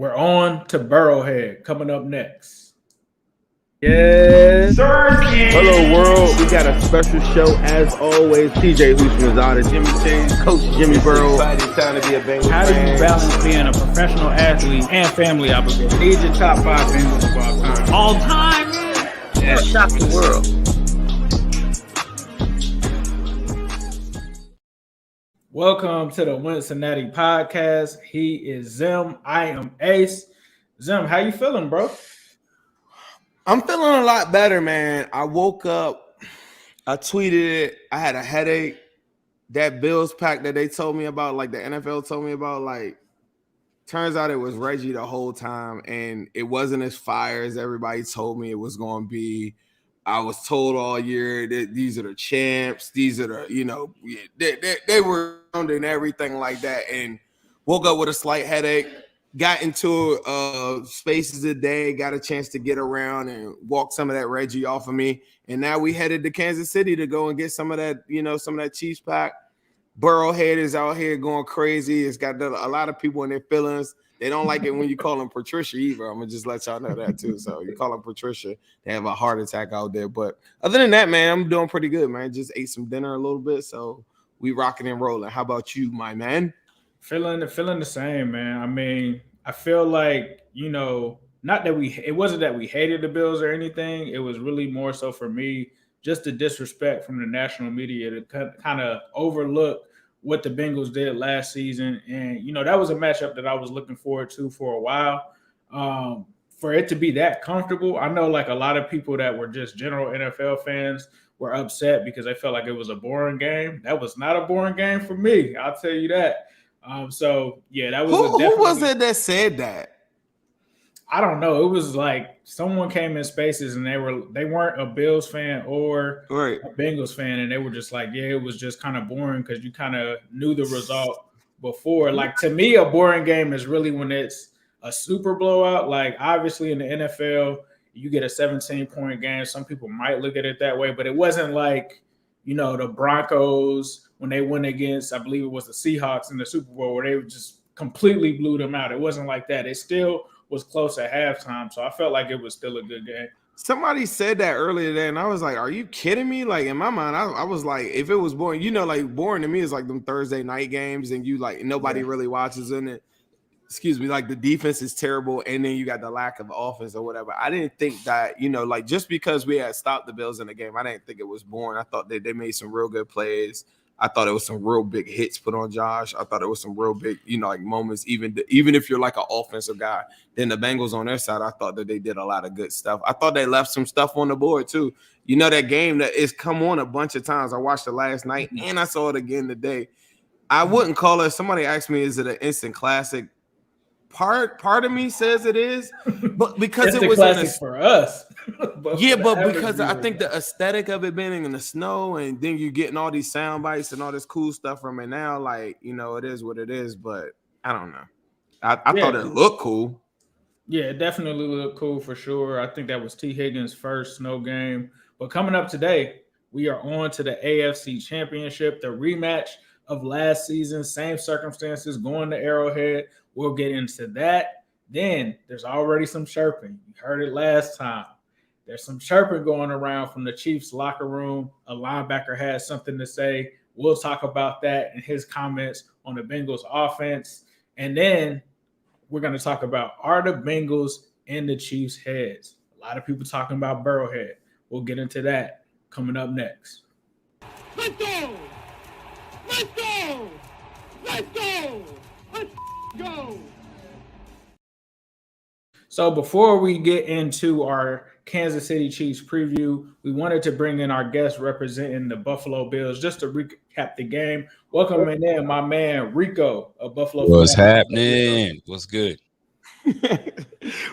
We're on to Burrowhead coming up next. Yes. Hello, world. We got a special show as always. TJ Houshmandzada, Jimmy Chase, Coach Jimmy Burrow. Exciting time to be a Bengals How do you fan. balance being a professional athlete and family obligation? These are top 5 Bengals of all time. All time, man. Yeah. Shock the world. Welcome to the Wincinnati podcast. He is Zim. I am Ace. Zim, how you feeling, bro? I'm feeling a lot better, man. I woke up, I tweeted it. I had a headache. That Bills pack that they told me about, like the NFL told me about, like, turns out it was Reggie the whole time, and it wasn't as fire as everybody told me it was going to be. I was told all year that these are the champs. These are the, they were and everything like that, and woke up with a slight headache. Got into spaces a day, got a chance to get around and walk some of that Reggie off of me. And now we headed to Kansas City to go and get some of that, some of that Chiefs pack. Burrowhead is out here going crazy. It's got a lot of people in their feelings. They don't like it when you call him Patricia either. I'm going to just let y'all know that too. So you call him Patricia, they have a heart attack out there. But other than that, man, I'm doing pretty good, man. Just ate some dinner a little bit. So we rocking and rolling. How about you, my man? Feeling the same, man. I mean, I feel like, not that it wasn't that we hated the Bills or anything. It was really more so for me, just the disrespect from the national media to kind of overlook what the Bengals did last season. And, that was a matchup that I was looking forward to for a while. For it to be that comfortable, I know like a lot of people that were just general NFL fans were upset because they felt like it was a boring game. That was not a boring game for me. I'll tell you that. So yeah, that was who was it that said that? I don't know. It was like someone came in spaces and they weren't a Bills fan or a Bengals fan, and they were just like, yeah, it was just kind of boring because you kind of knew the result before. Like, to me, a boring game is really when it's a super blowout. Like, obviously in the NFL, you get a 17-point game. Some people might look at it that way, but it wasn't like, the Broncos when they went against, I believe it was the Seahawks in the Super Bowl, where they just completely blew them out. It wasn't like that. It still was close at halftime, so I felt like it was still a good game. Somebody said that earlier today, and I was like, are you kidding me? Like, in my mind, I was like, if it was boring, like boring to me is like them Thursday night games, and you like nobody really watches in it. Excuse me, like the defense is terrible, and then you got the lack of offense or whatever. I didn't think that, like just because we had stopped the Bills in the game, I didn't think it was boring. I thought that they made some real good plays. I thought it was some real big hits put on Josh. I thought it was some real big, like moments. Even if you're like an offensive guy, then the Bengals on their side, I thought that they did a lot of good stuff. I thought they left some stuff on the board too. That game that is come on a bunch of times. I watched it last night and I saw it again today. I wouldn't call it. Somebody asked me, is it an instant classic? Part of me says it is, but because it was classic for us. but because I think the aesthetic of it being in the snow, and then you getting all these sound bites and all this cool stuff from it now, like, it is what it is. But I don't know. I thought it looked cool. Yeah, it definitely looked cool for sure. I think that was T. Higgins' first snow game. But coming up today, we are on to the AFC Championship, the rematch of last season, same circumstances, going to Arrowhead. We'll get into that. Then there's already some chirping. You heard it last time. There's some chirping going around from the Chiefs locker room. A linebacker has something to say. We'll talk about that and his comments on the Bengals offense. And then we're going to talk about, are the Bengals in the Chiefs' heads? A lot of people talking about Burrowhead. We'll get into that coming up next. Let's go! Let's go! Let's go! Let's go! So before we get into our Kansas City Chiefs preview, we wanted to bring in our guest representing the Buffalo Bills just to recap the game. Welcome in, my man Rico of Buffalo. What's happening? What's good?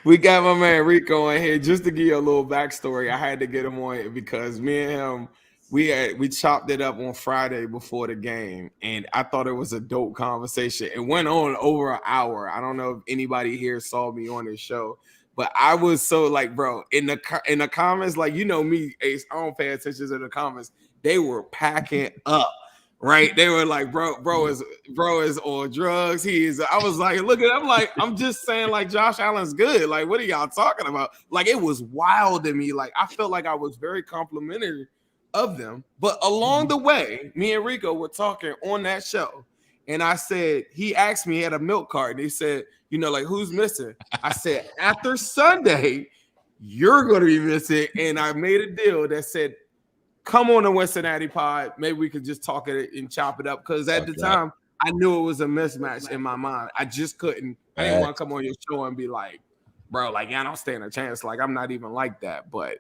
We got my man Rico in here. Just to give you a little backstory, I had to get him on because me and him, we chopped it up on Friday before the game, and I thought it was a dope conversation. It went on over an hour. I don't know if anybody here saw me on this show, but I was so like, bro, in the comments, like, me, Ace, I don't pay attention to the comments. They were packing up. right? They were like, bro is on drugs. I was like, look at, I'm just saying, like, Josh Allen's good. Like, what are y'all talking about? Like, it was wild to me. Like, I felt like I was very complimentary of them. But along the way, me and Rico were talking on that show. And I said, he asked me, he had a milk cart. And he said, like, who's missing? I said, after Sunday, you're going to be missing. And I made a deal that said, come on the Wincinnati pod. Maybe we could just talk it and chop it up. Because at the time, I knew it was a mismatch in my mind. I just couldn't. I didn't want to come on your show and be like, bro, like, yeah, I don't stand a chance. Like, I'm not even like that. But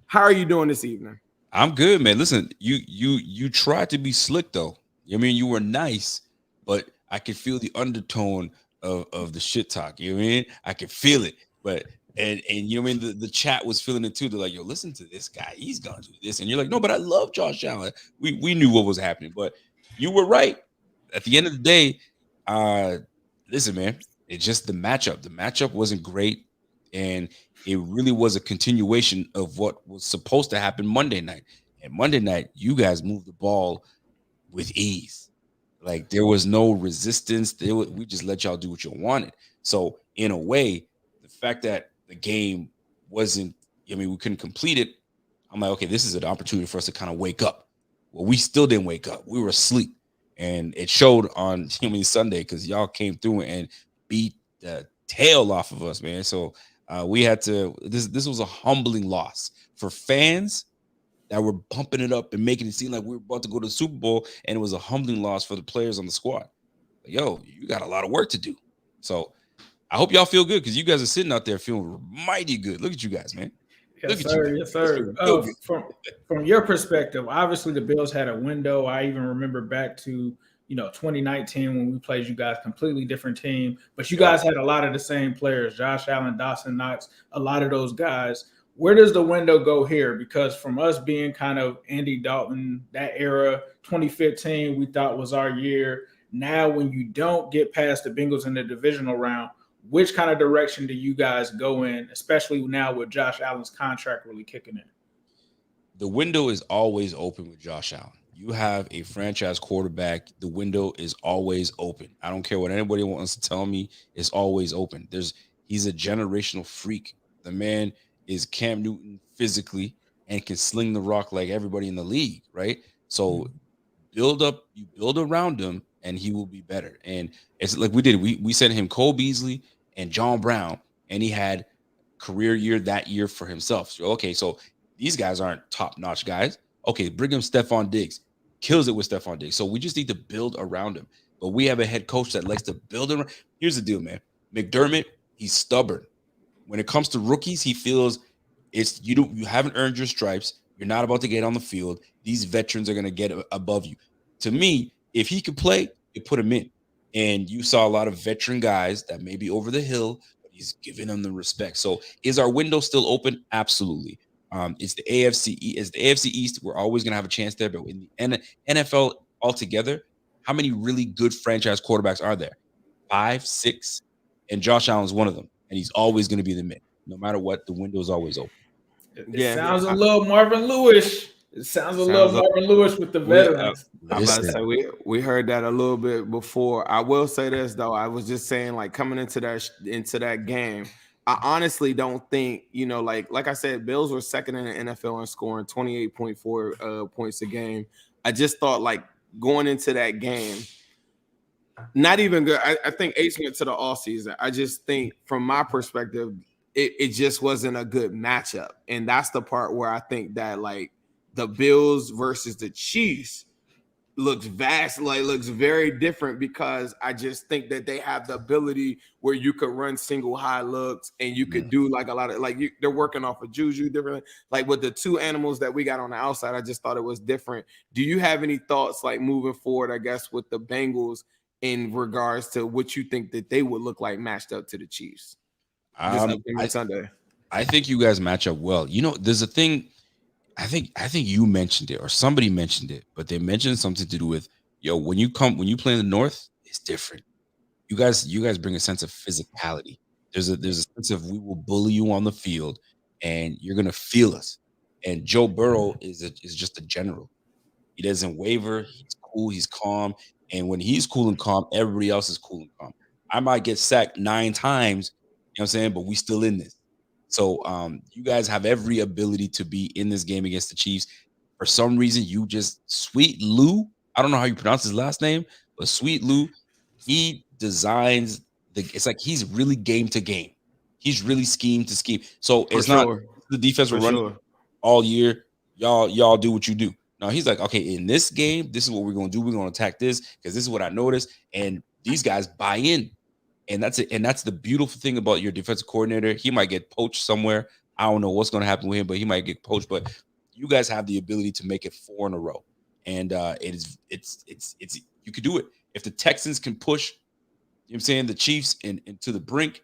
how are you doing this evening? I'm good, man. Listen, you tried to be slick, though. I mean, you were nice, but I could feel the undertone of the shit talk. You know what I mean? I could feel it. But and you know what I mean? The chat was feeling it too. They're like, yo, listen to this guy. He's gonna do this. And you're like, no, but I love Josh Allen. We knew what was happening, but you were right. At the end of the day, listen, man, it's just the matchup. The matchup wasn't great, and it really was a continuation of what was supposed to happen Monday night. And Monday night, you guys moved the ball with ease. Like, there was no resistance. We just let y'all do what you wanted. So in a way, the fact that the game wasn't, we couldn't complete it, I'm like, okay, this is an opportunity for us to kind of wake up. Well, we still didn't wake up. We were asleep. And it showed on Sunday, because y'all came through and beat the tail off of us, man. So we had to, this was a humbling loss for fans that were pumping it up and making it seem like we were about to go to the Super Bowl, and it was a humbling loss for the players on the squad. Like, yo, you got a lot of work to do. So I hope y'all feel good, because you guys are sitting out there feeling mighty good. Look at you guys, man. Yes, sir. Yes, sir. From your perspective, obviously the Bills had a window. I even remember back to 2019 when we played you guys, completely different team, but you guys had a lot of the same players: Josh Allen, Dawson Knox, a lot of those guys. Where does the window go here? Because from us being kind of Andy Dalton, that era, 2015, we thought was our year. Now, when you don't get past the Bengals in the divisional round, which kind of direction do you guys go in, especially now with Josh Allen's contract really kicking in? The window is always open with Josh Allen. You have a franchise quarterback. The window is always open. I don't care what anybody wants to tell me. It's always open. He's a generational freak. The man is Cam Newton physically and can sling the rock like everybody in the league, right? So you build around him, and he will be better. And it's like we did. We sent him Cole Beasley and John Brown, and he had career year that year for himself. So, okay, so these guys aren't top-notch guys. Okay, bring him Stephon Diggs. Kills it with Stephon Diggs. So we just need to build around him. But we have a head coach that likes to build around. Here's the deal, man. McDermott, he's stubborn. When it comes to rookies, he feels you haven't earned your stripes. You're not about to get on the field. These veterans are going to get above you. To me, if he could play, you put him in. And you saw a lot of veteran guys that may be over the hill, but he's giving them the respect. So is our window still open? Absolutely. It's the AFC. It's the AFC East. We're always going to have a chance there. But in the NFL altogether, how many really good franchise quarterbacks are there? 5, 6, and Josh Allen's one of them. And he's always going to be the mid. No matter what, the window is always open. It sounds a little Marvin Lewis. It sounds a little Marvin Lewis with the veterans. I'm about to say we heard that a little bit before. I will say this though. I was just saying, like, coming into that game, I honestly don't think, like I said, Bills were second in the NFL in scoring, 28.4 points a game. I just thought, like, going into that game, not even good. I think Ace went to the off season. I just think, from my perspective, it just wasn't a good matchup. And that's the part where I think that, like, the Bills versus the Chiefs looks very different, because I just think that they have the ability where you could run single high looks, and you could do like a lot of, like, they're working off of Juju different. Like with the two animals that we got on the outside, I just thought it was different. Do you have any thoughts, like, moving forward, I guess, with the Bengals in regards to what you think that they would look like matched up to the Chiefs? Sunday. I think you guys match up well. There's a thing. I think you mentioned it, or somebody mentioned it, but they mentioned something to do with, when you play in the North, it's different. You guys bring a sense of physicality. There's a sense of, we will bully you on the field, and you're gonna feel us. And Joe Burrow is just a general. He doesn't waver. He's cool, he's calm, and when he's cool and calm, everybody else is cool and calm. I might get sacked 9 times, you know what I'm saying, but we still in this. So you guys have every ability to be in this game against the Chiefs. For some reason, you just Sweet Lou. I don't know how you pronounce his last name, but Sweet Lou, he designs it's like he's really game to game. He's really scheme to scheme. So it's not the defense will run all year. Y'all do what you do. No, he's like, okay, in this game, this is what we're gonna do. We're gonna attack this because this is what I noticed. And these guys buy in. And that's it. And that's the beautiful thing about your defensive coordinator. He might get poached somewhere. I don't know what's going to happen with him, but he might get poached. But you guys have the ability to make it 4 in a row, and it's you could do it if the Texans can push. You know what I'm saying, the Chiefs into the brink.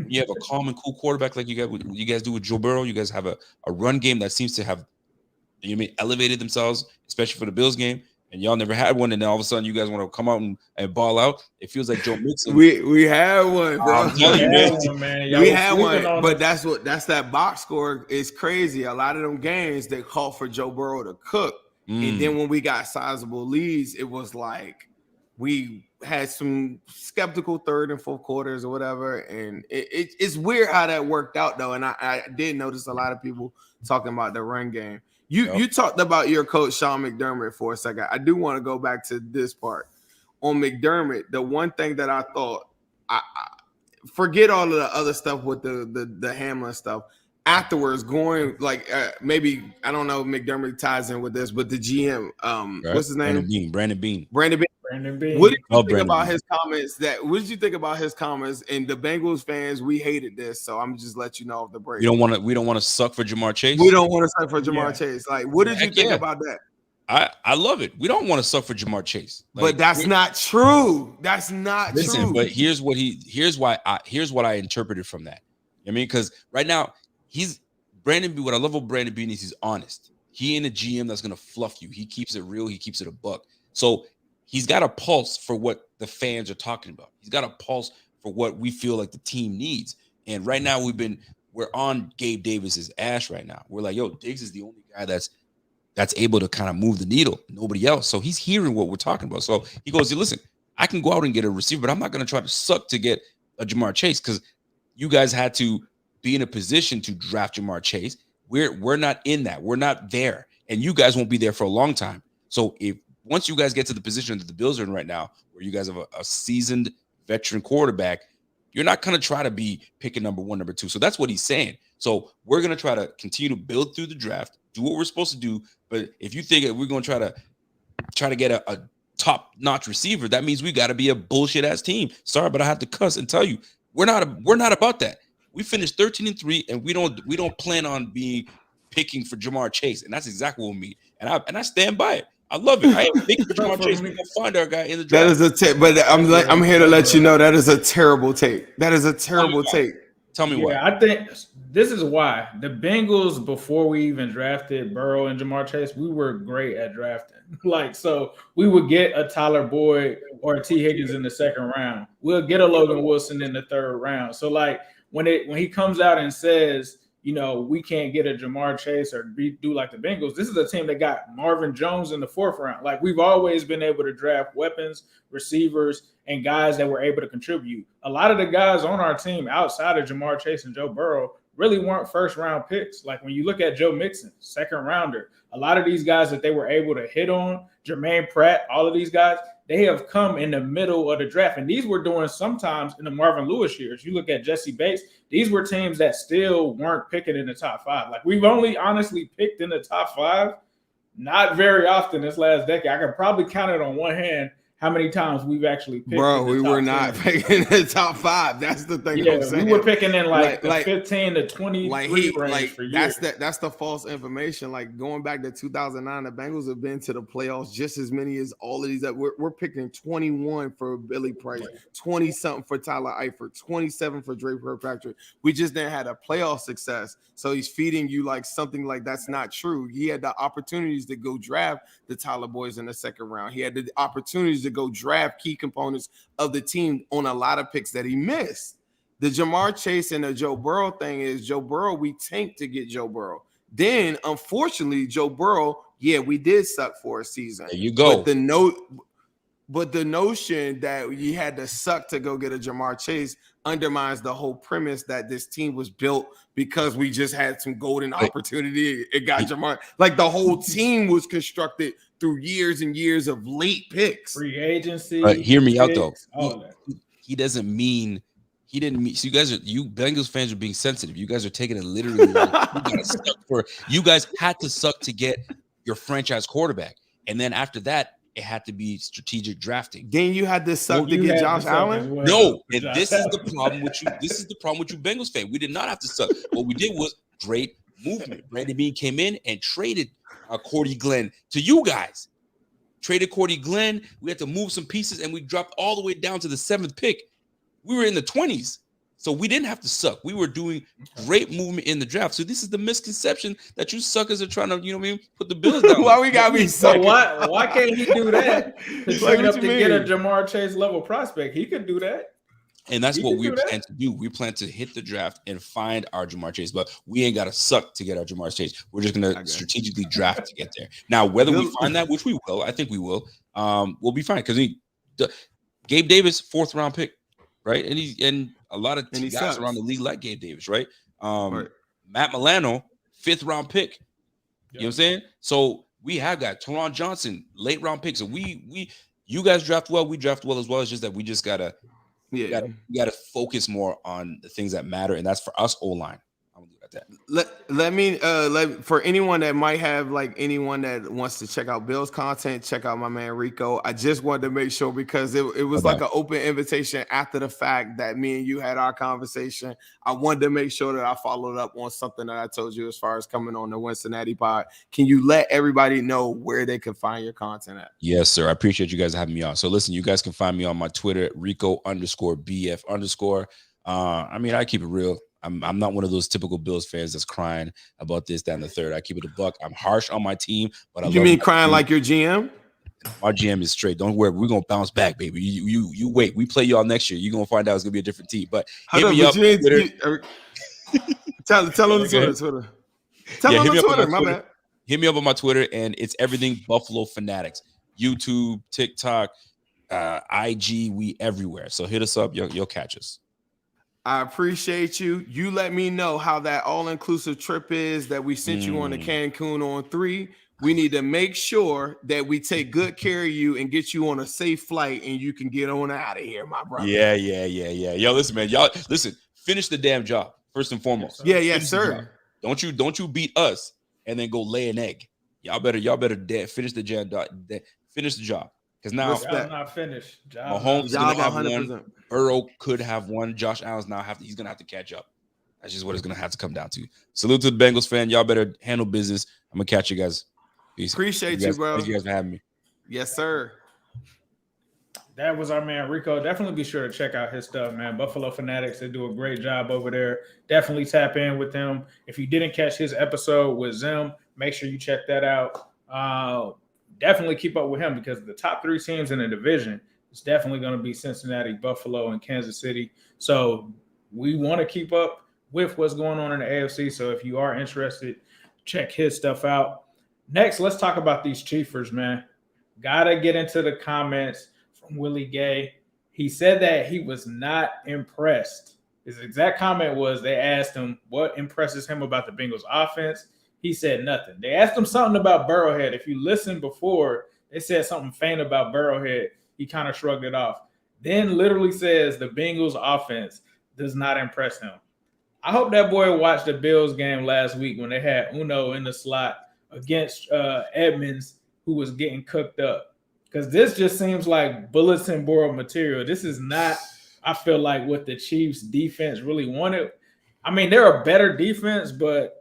You have a calm and cool quarterback like you guys do with Joe Burrow. You guys have a run game that seems to have elevated themselves, especially for the Bills game. And y'all never had one, and then all of a sudden you guys want to come out and ball out. It feels like Joe Mixon. We had one, bro. We had one, but that's that box score is crazy. A lot of them games they call for Joe Burrow to cook, and then when we got sizable leads, it was like we had some skeptical third and fourth quarters or whatever. And it's weird how that worked out though. And I did notice a lot of people talking about the run game. You talked about your coach, Sean McDermott, for a second. I do want to go back to this part. On McDermott, the one thing that I thought, I forget all of the other stuff with the Hamlin stuff. Afterwards, going like maybe, I don't know if McDermott ties in with this, but the GM, what's his name? Brandon Beane. What did you think about his comments? What did you think about his comments? And the Bengals fans, we hated this, so I'm just let you know off the break. We don't want to suck for Jamar Chase. We don't want to suck for Jamar Chase. Like, what did you think about that? I love it. We don't want to suck for Jamar Chase. Like, but that's not true. That's not true. But here's what I interpreted from that. I mean, because right now he's Brandon B. What I love about Brandon Beane is he's honest. He ain't a GM that's gonna fluff you. He keeps it real. He keeps it a buck. So he's got a pulse for what the fans are talking about. He's got a pulse for what we feel like the team needs. And right now we're on Gabe Davis's ass right now. We're like, yo, Diggs is the only guy that's able to kind of move the needle. Nobody else. So he's hearing what we're talking about. So he goes, listen, I can go out and get a receiver, but I'm not going to try to suck to get a Jamar Chase because you guys had to be in a position to draft Jamar Chase. We're not in that. We're not there. And you guys won't be there for a long time. So once you guys get to the position that the Bills are in right now, where you guys have a seasoned veteran quarterback, you're not going to try to be picking number 1, number 2. So that's what he's saying. So we're going to try to continue to build through the draft, do what we're supposed to do. But if you think that we're going to try to get a top-notch receiver, that means we got to be a bullshit-ass team. Sorry, but I have to cuss and tell you, we're not about that. We finished 13-3, and we don't plan on picking for Jamar Chase, and that's exactly what we mean. And I stand by it. I love it. I ain't thinking for Jamar Chase. We're gonna find our guy in the draft. That is a take, but I'm here to let you know that is a terrible take. That is a terrible take. Tell me why. I think this is why the Bengals, before we even drafted Burrow and Jamar Chase, we were great at drafting. Like, so we would get a Tyler Boyd or a T. Higgins in the second round. We'll get a Logan Wilson in the third round. So like when he comes out and says, we can't get a Jamar Chase or do like the Bengals, this is a team that got Marvin Jones in the 4th round. Like, we've always been able to draft weapons, receivers, and guys that were able to contribute. A lot of the guys on our team outside of Jamar Chase and Joe Burrow really weren't first-round picks. Like, when you look at Joe Mixon, second-rounder, a lot of these guys that they were able to hit on, Jermaine Pratt, all of these guys, they have come in the middle of the draft. And these were doing sometimes in the Marvin Lewis years. You look at Jesse Bates, these were teams that still weren't picking in the top 5. Like, we've only honestly picked in the top 5 not very often this last decade. I could probably count it on one hand how many times we've actually picked. Bro, we were not picking in the top 5. That's the thing. Yeah, we were picking in like 15 to 20 range for years. That's the false information. Like, going back to 2009, the Bengals have been to the playoffs just as many as all of these. That we're picking 21 for Billy Price, 20-something for Tyler Eifert, 27 for Dre Kirkpatrick. We just didn't have a playoff success. So he's feeding you like something like that's not true. He had the opportunities to go draft the Tyler Boys in the second round. He had the opportunities to go draft key components of the team on a lot of picks that he missed. The Jamar Chase and the Joe Burrow thing is Joe Burrow, we tanked to get Joe Burrow. Then, unfortunately, Joe Burrow, yeah, we did suck for a season. There you go. But the notion that you had to suck to go get a Jamar Chase undermines the whole premise that this team was built because we just had some golden opportunity. It got Jamar. Like the whole team was constructed through years and years of late picks. Free agency. But hear me out though. All that. He didn't mean. So you Bengals fans are being sensitive. You guys are taking it literally. Like you guys had to suck to get your franchise quarterback, and then after that, it had to be strategic drafting. Then you had to suck to get Josh Allen. Well. No, and this is the problem with you. This is the problem with you, Bengals fan. We did not have to suck. What we did was great movement. Brandon Beane came in and traded Cordy Glenn to you guys. Traded Cordy Glenn. We had to move some pieces, and we dropped all the way down to the 7th pick. We were in the 20s, so we didn't have to suck. We were doing great movement in the draft. So this is the misconception that you suckers are trying to, put the Bills down. Why we gotta be sucking? Why can't he do that? To Like, trade up what to you get a mean? Jamar Chase level prospect, he could do that. And that's You what can we do that. plan to do. We plan to hit the draft and find our Jamar Chase, but we ain't got to suck to get our Jamar Chase. We're just going to strategically draft to get there. Now, whether we find that, which we will, I think we will, we'll be fine. Because Gabe Davis, 4th round pick, right? And a lot of guys sucks. around the league like Gabe Davis, right? Right. Matt Milano, 5th round pick. You know what I'm saying? So we have got Teron Johnson, late round pick. So you guys draft well, we draft well as well. It's just that we just gotta we gotta focus more on the things that matter, and that's for us O-line. I'm gonna do that. Let me for anyone that might have anyone that wants to check out Bill's content, check out my man Rico. I just wanted to make sure because it was like an open invitation after the fact that me and you had our conversation. I wanted to make sure that I followed up on something that I told you as far as coming on the Wincinnati pod. Can you let everybody know where they can find your content at? Yes, sir. I appreciate you guys having me on. So listen, you guys can find me on my Twitter, Rico_BF_. I keep it real. I'm not one of those typical Bills fans that's crying about this, that, and the third. I keep it a buck. I'm harsh on my team, but You mean crying like your GM? My GM is straight. Don't worry, we're gonna bounce back, baby. You wait. We play y'all next year. You're gonna find out it's gonna be a different team. But hit me up. Tell on the Twitter. Tell on the Twitter. My bad. Hit me up on my Twitter, and it's everything Buffalo Fanatics. YouTube, TikTok, IG, we everywhere. So hit us up. You'll catch us. I appreciate you. You let me know how that all-inclusive trip is that we sent you on to Cancun on 3. We need to make sure that we take good care of you and get you on a safe flight and you can get on out of here, my brother. Yeah. Yo, listen, man. Y'all listen, finish the damn job first and foremost. Yeah, sir. Don't you beat us and then go lay an egg. Y'all better finish the job. Finish the job. Because now Job's not finished. Mahomes is gonna have 100%. one. Burrow could have one. Josh Allen's now he's gonna have to catch up. That's just what it's gonna have to come down to. Salute to the Bengals fan. Y'all better handle business. I'm gonna catch you guys. Peace. Appreciate you, bro. Thank you guys for having me. Yes, sir. That was our man Rico. Definitely be sure to check out his stuff, man. Buffalo Fanatics, they do a great job over there. Definitely tap in with them. If you didn't catch his episode with Zim, make sure you check that out. Definitely keep up with him because the top 3 teams in the division is definitely going to be Cincinnati, Buffalo, and Kansas City. So we want to keep up with what's going on in the AFC. So if you are interested, check his stuff out. Next, let's talk about these Chiefers, man. Gotta get into the comments from Willie Gay. He said that he was not impressed. His exact comment was they asked him what impresses him about the Bengals offense. He said nothing. They asked him something about Burrowhead. If you listened before, they said something faint about Burrowhead. He kind of shrugged it off. Then literally says the Bengals offense does not impress him. I hope that boy watched the Bills game last week when they had Uno in the slot against Edmonds, who was getting cooked up. Because this just seems like bulletin board material. This is not, I feel like, what the Chiefs defense really wanted. I mean, they're a better defense, but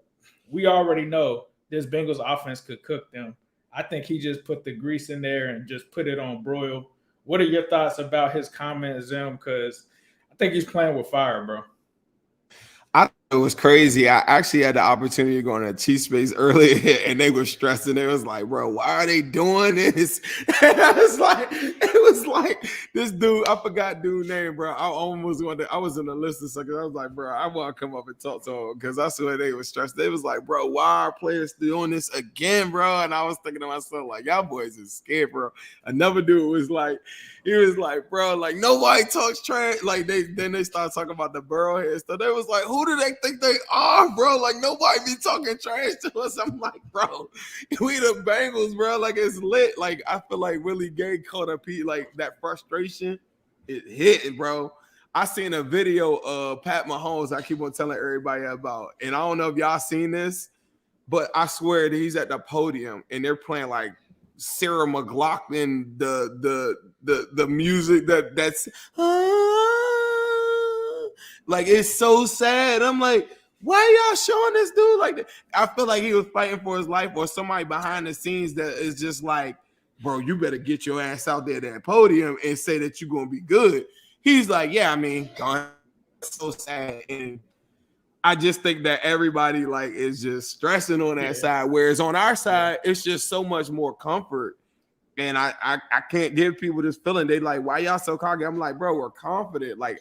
we already know this Bengals offense could cook them. I think he just put the grease in there and just put it on broil. What are your thoughts about his comments, Zim? Because I think he's playing with fire, bro. It was crazy. I actually had the opportunity to go on a cheat space earlier, and they were stressing. It was like, bro, why are they doing this? And it was like this dude. I forgot dude's name, bro. I almost wanted. I was in the list of seconds. I was like, bro, I want to come up and talk to him because I swear they were stressed. They was like, bro, why are players doing this again, bro? And I was thinking to myself, like, y'all boys is scared, bro. Another dude was like, he was like, bro, like nobody talks trash. Like they started talking about the Burrowhead stuff. They was like, who do they think they are, bro? Like nobody be talking trash to us. I'm like, bro, we the Bengals, bro. Like it's lit. Like I feel like Willie Gay caught up. Like that frustration, it hit, bro. I seen a video of Pat Mahomes. I keep on telling everybody about, and I don't know if y'all seen this, but I swear that he's at the podium and they're playing like Sarah McLachlan, the music that's like it's so sad. I'm like, why y'all showing this dude like that? I feel like he was fighting for his life, or somebody behind the scenes that is just like, bro, you better get your ass out there at that podium and say that you're gonna be good. He's like, yeah, I mean, God, it's so sad. And I just think that everybody like is just stressing on that side, whereas on our side, it's just so much more comfort. And I can't give people this feeling. They like, why y'all so cocky? I'm like, bro, we're confident. Like,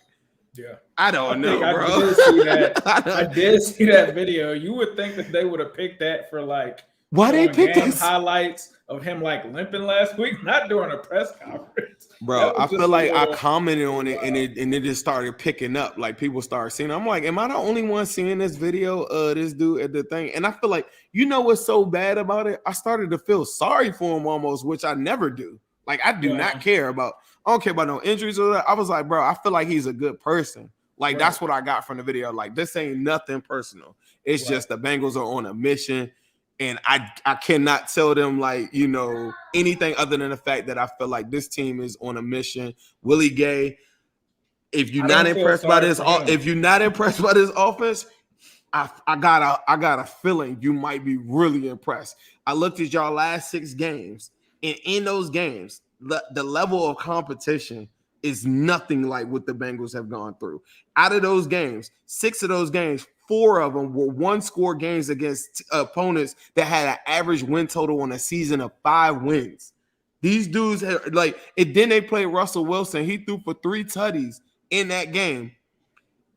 I don't know, bro. I did see that. I did see that video. You would think that they would have picked that for like why they picked this highlights of him like limping last week, not during a press conference. Bro, I feel like I commented on it and it just started picking up. Like people started seeing it. I'm like, am I the only one seeing this video of this dude at the thing? And I feel like, you know what's so bad about it? I started to feel sorry for him almost, which I never do. Like I do not care about, I don't care about no injuries or that. I was like, bro, I feel like he's a good person. Like that's what I got from the video. Like this ain't nothing personal. It's just the Bengals are on a mission. And I cannot tell them like, you know, anything other than the fact that I feel like this team is on a mission. Willie Gay, if you're not impressed by this, offense, I got a feeling you might be really impressed. I looked at y'all last 6 games, and in those games, the level of competition is nothing like what the Bengals have gone through. Out of those games, 6 of those games, 4 of them were 1-score games against opponents that had an average win total on a season of 5 wins. These dudes had, like, and then they played Russell Wilson. He threw for 3 tutties in that game.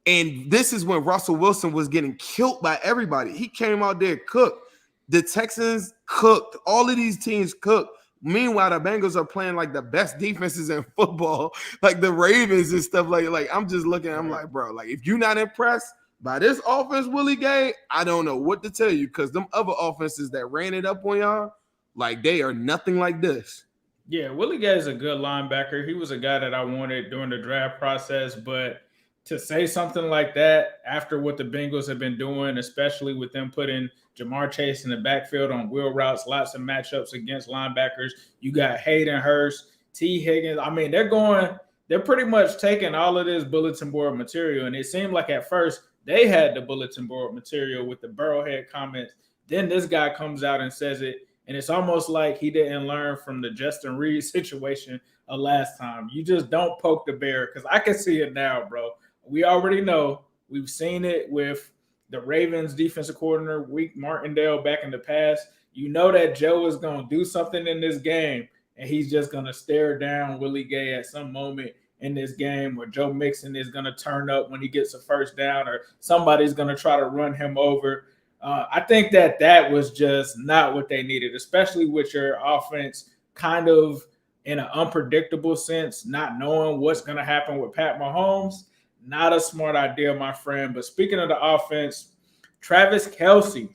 And this is when Russell Wilson was getting killed by everybody. He came out there cooked. The Texans cooked. All of these teams cooked. Meanwhile, the Bengals are playing like the best defenses in football, like the Ravens and stuff like I'm just looking, I'm like, bro, like if you're not impressed by this offense, Willie Gay, I don't know what to tell you, because them other offenses that ran it up on y'all, like they are nothing like this. Yeah, Willie Gay is a good linebacker. He was a guy that I wanted during the draft process, but to say something like that after what the Bengals have been doing, especially with them putting Jamar Chase in the backfield on wheel routes, lots of matchups against linebackers. You got Hayden Hurst, T. Higgins. I mean, they're pretty much taking all of this bulletin board material, and it seemed like at first they had the bulletin board material with the Burrowhead comments. Then this guy comes out and says it, and it's almost like he didn't learn from the Justin Reed situation of last time. You just don't poke the bear, because I can see it now, bro. We already know. We've seen it with the Ravens defensive coordinator, Wink Martindale, back in the past. You know that Joe is going to do something in this game, and he's just going to stare down Willie Gay at some moment in this game, where Joe Mixon is going to turn up when he gets a first down, or somebody's going to try to run him over. I think that was just not what they needed, especially with your offense kind of in an unpredictable sense, not knowing what's going to happen with Pat Mahomes. Not a smart idea, my friend. But speaking of the offense, Travis Kelce,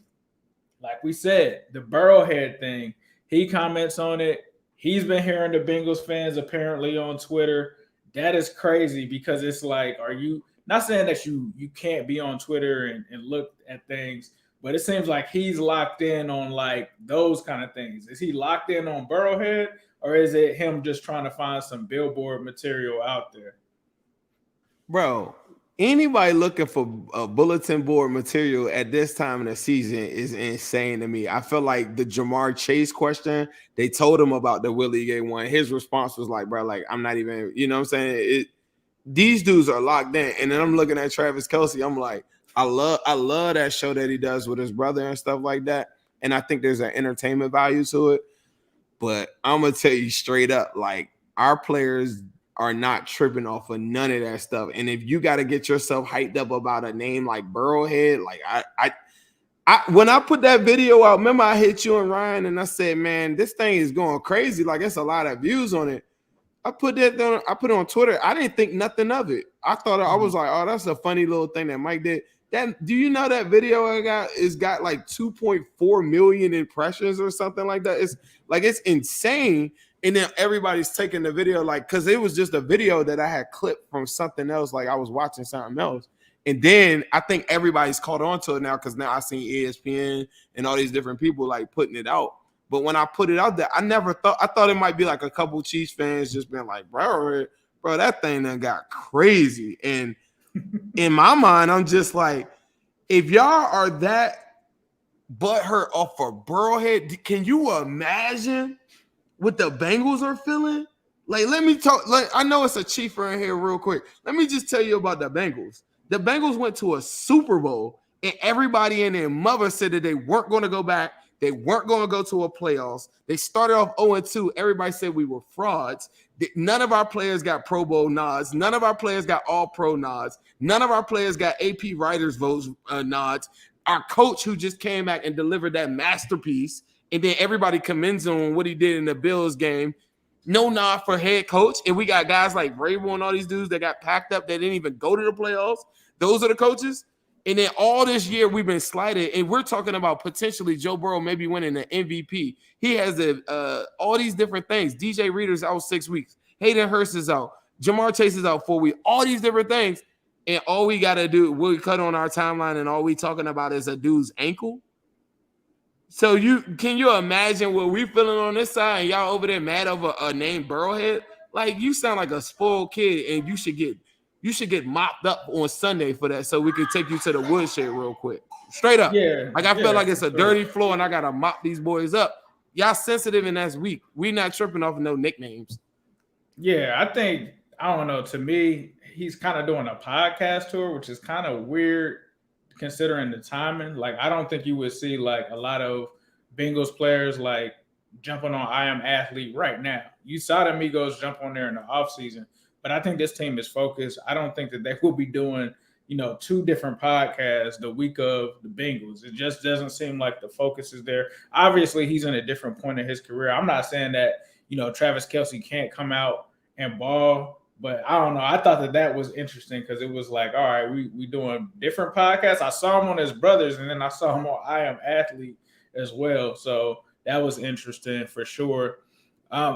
like we said, the Burrowhead thing, he comments on it. He's been hearing the Bengals fans apparently on Twitter. That is crazy, because it's like, are you not saying that you can't be on Twitter and look at things, but it seems like he's locked in on like those kind of things. Is he locked in on Burrowhead, or is it him just trying to find some billboard material out there? Bro, anybody looking for bulletin board material at this time of the season is insane to me. I feel like the Jamar Chase question, they told him about the Willie Gay one. His response was like, bro, like, I'm not even, you know what I'm saying? These dudes are locked in. And then I'm looking at Travis Kelce. I'm like, I love that show that he does with his brother and stuff like that. And I think there's an entertainment value to it. But I'm gonna tell you straight up, like our players are not tripping off of none of that stuff. And if you got to get yourself hyped up about a name like Burrowhead, like I when I put that video out, remember I hit you and Ryan and I said, man, this thing is going crazy. Like it's a lot of views on it. I put it on Twitter. I didn't think nothing of it. I thought I was like, oh, that's a funny little thing that Mike did. Do you know that video I got got like 2.4 million impressions or something like that? It's insane. And then everybody's taking the video because it was just a video that I had clipped from something else. Like I was watching something else. And then I think everybody's caught on to it now because now I seen ESPN and all these different people like putting it out. But when I put it out there, I thought it might be like a couple Chiefs fans just being like, bro, that thing done got crazy. And in my mind, I'm just like, if y'all are that butthurt off for Burrowhead, can you imagine what the Bengals are feeling? Like, let me talk. Like, I know it's a Chiefer in here real quick. Let me just tell you about the Bengals. The Bengals went to a Super Bowl, and everybody in their mother said that they weren't going to go back. They weren't going to go to a playoffs. They started off 0-2. Everybody said we were frauds. None of our players got Pro Bowl nods. None of our players got All-Pro nods. None of our players got AP Writers votes nods. Our coach who just came back and delivered that masterpiece, and then everybody commends him on what he did in the Bills game. No nod for head coach. And we got guys like Vrabel and all these dudes that got packed up that didn't even go to the playoffs. Those are the coaches. And then all this year we've been slighted, and we're talking about potentially Joe Burrow maybe winning the MVP. He has all these different things. DJ Reader's out 6 weeks. Hayden Hurst is out. Jamar Chase is out 4 weeks. All these different things, and all we got to do, we cut on our timeline, and all we talking about is a dude's ankle. So can you imagine what we feeling on this side, and y'all over there mad over a name Burrowhead? Like you sound like a spoiled kid, and you should get mopped up on Sunday for that, so we can take you to the woodshed real quick. Straight up. Yeah. Like I feel like it's a dirty floor and I gotta mop these boys up. Y'all sensitive and that's weak. We not tripping off of no nicknames. Yeah, I don't know. To me, he's kind of doing a podcast tour, which is kind of weird considering the timing. Like, I don't think you would see like a lot of Bengals players like jumping on I Am Athlete right now. You saw the Migos jump on there in the offseason. But I think this team is focused. I don't think that they will be doing, 2 different podcasts the week of the Bengals. It just doesn't seem like the focus is there. Obviously, he's in a different point in his career. I'm not saying that, Travis Kelce can't come out and ball, but I don't know. I thought that was interesting because it was like, all right, we doing different podcasts. I saw him on his brothers, and then I saw him on I Am Athlete as well. So that was interesting for sure.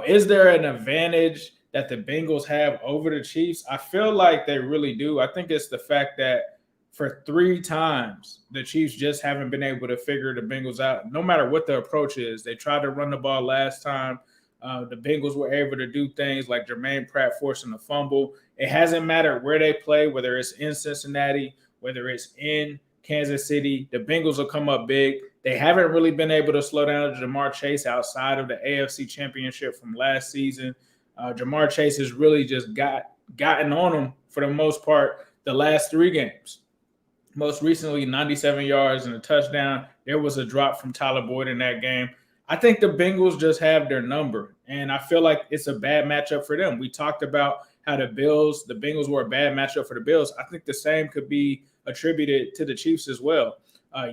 Is there an advantage that the Bengals have over the Chiefs? I feel like they really do. I think it's the fact that for 3 times, the Chiefs just haven't been able to figure the Bengals out, no matter what the approach is. They tried to run the ball last time. The Bengals were able to do things like Jermaine Pratt forcing a fumble. It hasn't mattered where they play, whether it's in Cincinnati, whether it's in Kansas City. The Bengals will come up big. They haven't really been able to slow down Jamar Chase outside of the AFC Championship from last season. Jamar Chase has really just gotten on him for the most part the last 3 games. Most recently, 97 yards and a touchdown. There was a drop from Tyler Boyd in that game. I think the Bengals just have their number, and I feel like it's a bad matchup for them. We talked about how the Bengals were a bad matchup for the Bills. I think the same could be attributed to the Chiefs as well.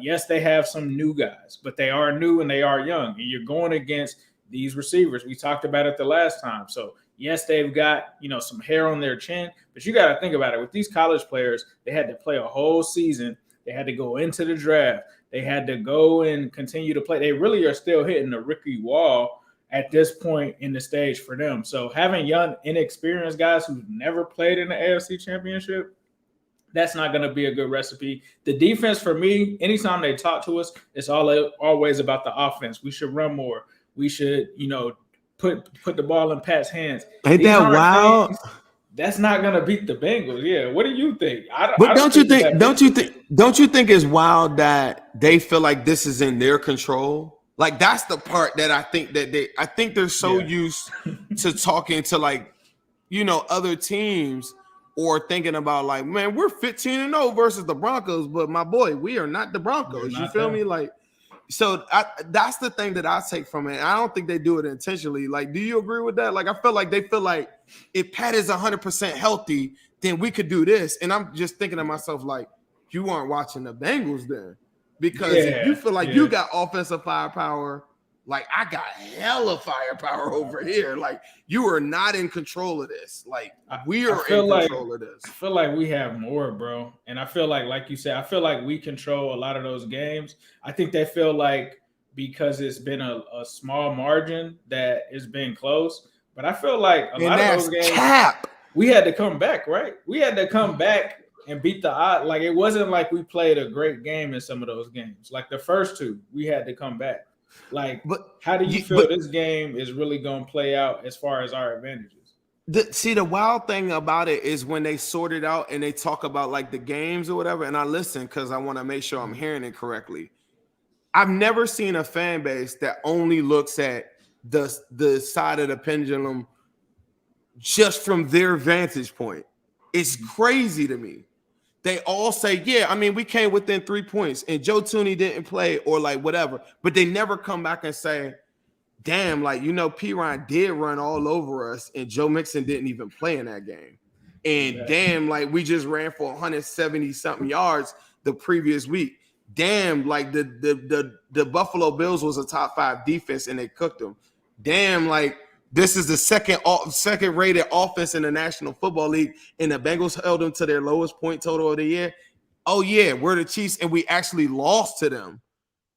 Yes, they have some new guys, but they are new and they are young, and you're going against these receivers. We talked about it the last time. So, yes, they've got, some hair on their chin, but you got to think about it. With these college players, they had to play a whole season. They had to go into the draft. They had to go and continue to play. They really are still hitting the rookie wall at this point in the stage for them. So having young, inexperienced guys who've never played in the AFC Championship, that's not going to be a good recipe. The defense, for me, anytime they talk to us, it's always about the offense. We should run more. We should, put the ball in Pat's hands. Ain't that wild? Things, that's not gonna beat the Bengals. Yeah. What do you think? Don't you think it's wild that they feel like this is in their control? Like that's the part that I think they're so used to talking to other teams or thinking about like, man, we're 15-0 versus the Broncos, but my boy, we are not the Broncos. You feel me? Like, so that's the thing that I take from it. I don't think they do it intentionally. Like, do you agree with that? Like, I feel like they feel like if Pat is 100% healthy, then we could do this. And I'm just thinking to myself, like, you aren't watching the Bengals then. Because if you feel like you got offensive firepower, like I got hella firepower over here. Like you are not in control of this. Like we are in control of this. I feel like we have more, bro. And I feel like you said, I feel like we control a lot of those games. I think they feel like because it's been a small margin that it's been close. But I feel like a lot of those games, we had to come back, right? We had to come back and beat the odd. Like it wasn't like we played a great game in some of those games. Like the first two, we had to come back. Like, but how do you feel this game is really going to play out as far as our advantages? The wild thing about it is when they sort it out and they talk about like the games or whatever, and I listen because I want to make sure I'm hearing it correctly. I've never seen a fan base that only looks at the side of the pendulum just from their vantage point. It's crazy to me. They all say, yeah, I mean, we came within 3 points and Joe Tooney didn't play or like whatever, but they never come back and say, damn, like, you know, P. Ryan did run all over us and Joe Mixon didn't even play in that game. And damn, like we just ran for 170 something yards the previous week. Damn, like the Buffalo Bills was a top 5 defense and they cooked them. Damn, like this is the second rated offense in the National Football League, and the Bengals held them to their lowest point total of the year. Oh, yeah, we're the Chiefs, and we actually lost to them.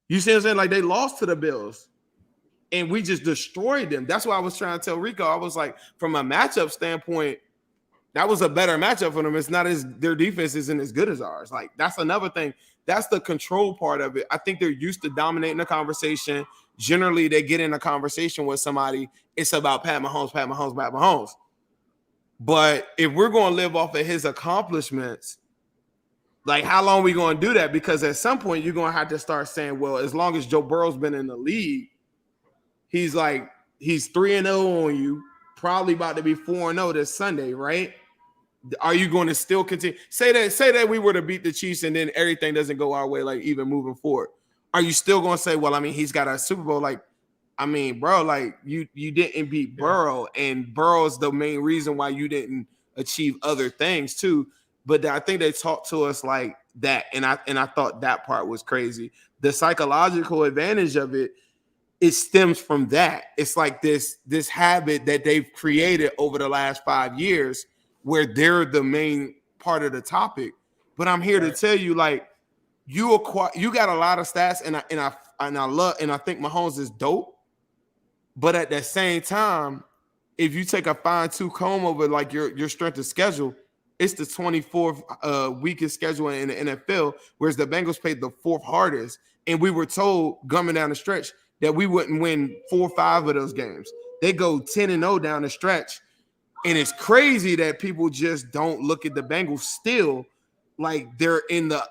You see what I'm saying? Like, they lost to the Bills, and we just destroyed them. That's why I was trying to tell Rico. I was like, from a matchup standpoint, that was a better matchup for them. It's not as their defense isn't as good as ours. Like, that's another thing. That's the control part of it. I think they're used to dominating the conversation. Generally, they get in a conversation with somebody. It's about Pat Mahomes. But if we're going to live off of his accomplishments, like how long are we going to do that? Because at some point, you're going to have to start saying, well, as long as Joe Burrow's been in the league, he's 3-0 on you, probably about to be 4-0 this Sunday, right? Are you going to still continue? Say that we were to beat the Chiefs and then everything doesn't go our way, like even moving forward. Are you still going to say, well, I mean, he's got a Super Bowl? Like, I mean, bro, like you didn't beat Burrow, and Burrow is the main reason why you didn't achieve other things too. But I think they talked to us like that, and I thought that part was crazy. The psychological advantage of it stems from that. It's like this habit that they've created over the last 5 years where they're the main part of the topic. But I'm here to tell you, like, you got a lot of stats, and I think Mahomes is dope. But at the same time, if you take a fine-tooth comb over like your strength of schedule, it's the 24th weakest schedule in the NFL, whereas the Bengals played the 4th hardest. And we were told coming down the stretch that we wouldn't win 4 or 5 of those games. They go 10-0 down the stretch. And it's crazy that people just don't look at the Bengals still like they're in the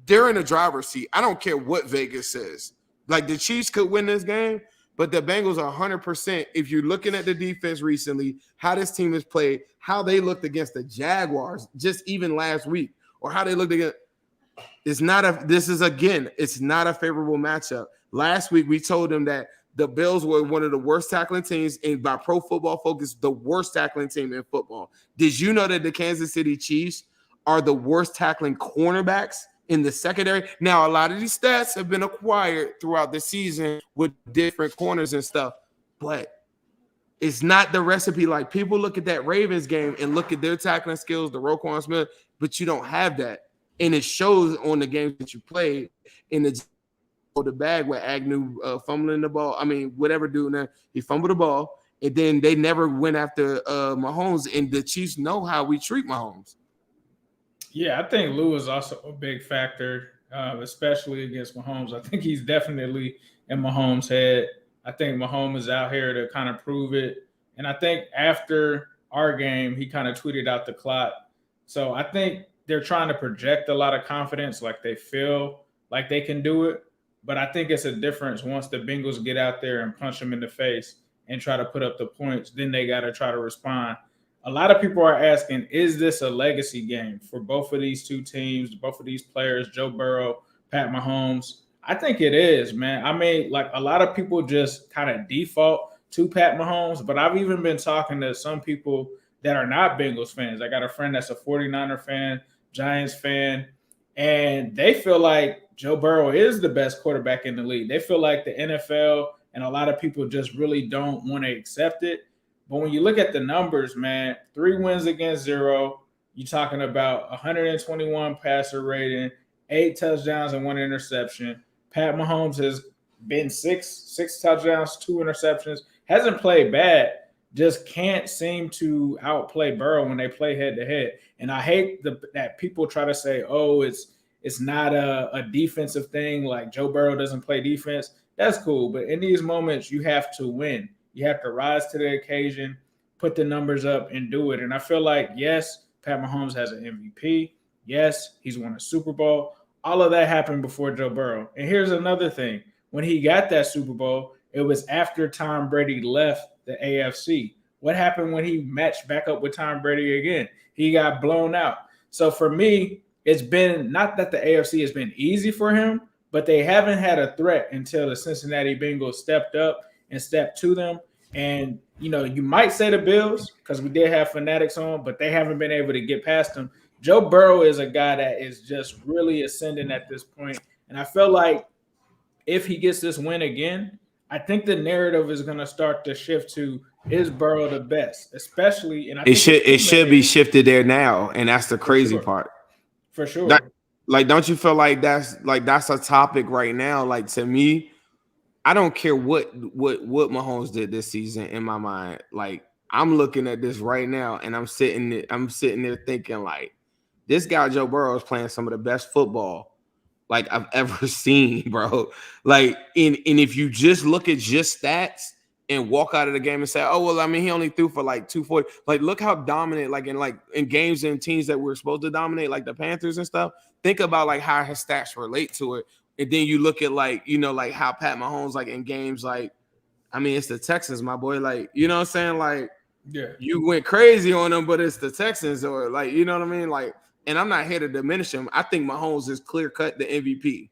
they're in the driver's seat. I don't care what Vegas says. Like the Chiefs could win this game, but the Bengals are 100%. If you're looking at the defense recently, how this team has played, how they looked against the Jaguars just even last week, or how they looked against, it's not a favorable matchup. Last week we told them that the Bills were one of the worst tackling teams, and by Pro Football Focus, the worst tackling team in football. Did you know that the Kansas City Chiefs are the worst tackling cornerbacks in the secondary? Now, a lot of these stats have been acquired throughout the season with different corners and stuff, but it's not the recipe. Like, people look at that Ravens game and look at their tackling skills, the Roquan Smith, but you don't have that. And it shows on the games that you played in the bag with Agnew fumbling the ball. I mean, whatever doing that, he fumbled the ball, and then they never went after Mahomes, and the Chiefs know how we treat Mahomes. Yeah, I think Lou is also a big factor, especially against Mahomes. I think he's definitely in Mahomes' head. I think Mahomes is out here to kind of prove it. And I think after our game, he kind of tweeted out the clock. So I think they're trying to project a lot of confidence, like they feel like they can do it. But I think it's a difference once the Bengals get out there and punch them in the face and try to put up the points. Then they got to try to respond. a lot of people are asking, is this a legacy game for both of these two teams, both of these players, Joe Burrow, Pat Mahomes? I think it is, man. I mean, like a lot of people just kind of default to Pat Mahomes, but I've even been talking to some people that are not Bengals fans. I got a friend that's a 49er fan, Giants fan, and they feel like Joe Burrow is the best quarterback in the league. They feel like the NFL and a lot of people just really don't want to accept it. But when you look at the numbers, man, 3 wins against 0, you're talking about 121 passer rating, 8 touchdowns and 1 interception. Pat Mahomes has been six touchdowns, 2 interceptions, hasn't played bad, just can't seem to outplay Burrow when they play head to head. And I hate that people try to say, oh, it's not a defensive thing, like Joe Burrow doesn't play defense. That's cool. But in these moments, you have to win. You have to rise to the occasion, put the numbers up, and do it. And I feel like, yes, Pat Mahomes has an MVP. Yes, he's won a Super Bowl. All of that happened before Joe Burrow. And here's another thing. When he got that Super Bowl, it was after Tom Brady left the AFC. What happened when he matched back up with Tom Brady again? He got blown out. So for me, it's been not that the AFC has been easy for him, but they haven't had a threat until the Cincinnati Bengals stepped up and stepped to them. And, you know, you might say the Bills because we did have Fanatics on, but they haven't been able to get past them. Joe Burrow is a guy that is just really ascending at this point. And I feel like if he gets this win again, I think the narrative is going to start to shift to, is Burrow the best? Especially, and I think it should be shifted there now, and that's the crazy part. For sure. Don't you feel like that's a topic right now? Like, to me, I don't care what Mahomes did this season in my mind. Like, I'm looking at this right now, and I'm sitting there thinking, like, this guy Joe Burrow is playing some of the best football like I've ever seen, bro. Like, and if you just look at just stats and walk out of the game and say, oh, well, I mean, he only threw for like 240. Like, look how dominant, like in games and teams that we're supposed to dominate, like the Panthers and stuff. Think about like how his stats relate to it. And then you look at like, you know, like how Pat Mahomes, like in games, like, I mean, it's the Texans, my boy. Like, you know what I'm saying? Like, yeah, you went crazy on them, but it's the Texans, or like, you know what I mean? Like, and I'm not here to diminish him. I think Mahomes is clear cut the MVP.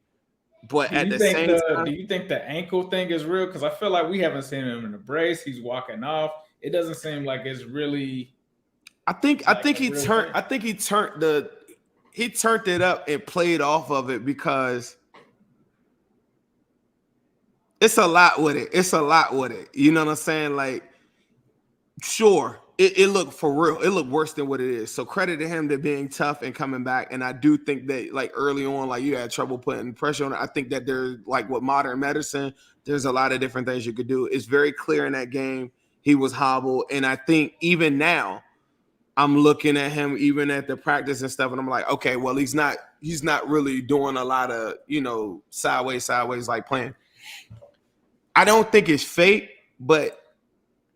But at the same time, do you think the ankle thing is real? Because I feel like we haven't seen him in the brace. He's walking off. It doesn't seem like it's really. I think he turned it up and played off of it because it's a lot with it. You know what I'm saying? Like, sure, it looked for real. It looked worse than what it is. So credit to him to being tough and coming back. And I do think that like early on, like you had trouble putting pressure on it. I think that there's like with modern medicine, there's a lot of different things you could do. It's very clear in that game he was hobbled. And I think even now I'm looking at him, even at the practice and stuff, and I'm like, okay, well, he's not really doing a lot of, you know, sideways like playing. I don't think it's fake, but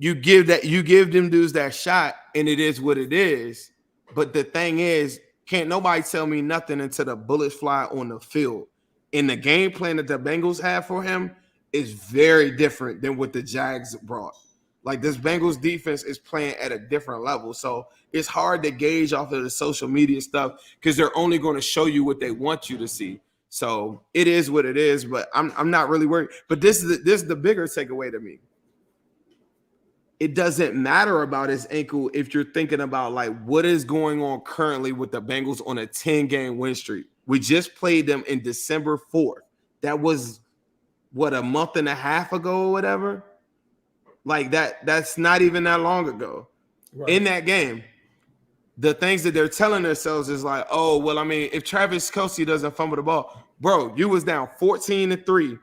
you give them dudes that shot, and it is what it is. But the thing is, can't nobody tell me nothing until the bullets fly on the field. And the game plan that the Bengals have for him is very different than what the Jags brought. Like, this Bengals defense is playing at a different level. So it's hard to gauge off of the social media stuff because they're only going to show you what they want you to see. So it is what it is, but I'm not really worried. But this is the bigger takeaway to me. It doesn't matter about his ankle if you're thinking about like what is going on currently with the Bengals on a 10-game win streak. We just played them in December 4th. That was what, a month and a half ago or whatever. Like that's not even that long ago. Right. In that game, the things that they're telling themselves is like, oh, well, I mean, if Travis Kelce doesn't fumble the ball, bro, you was down 14-3,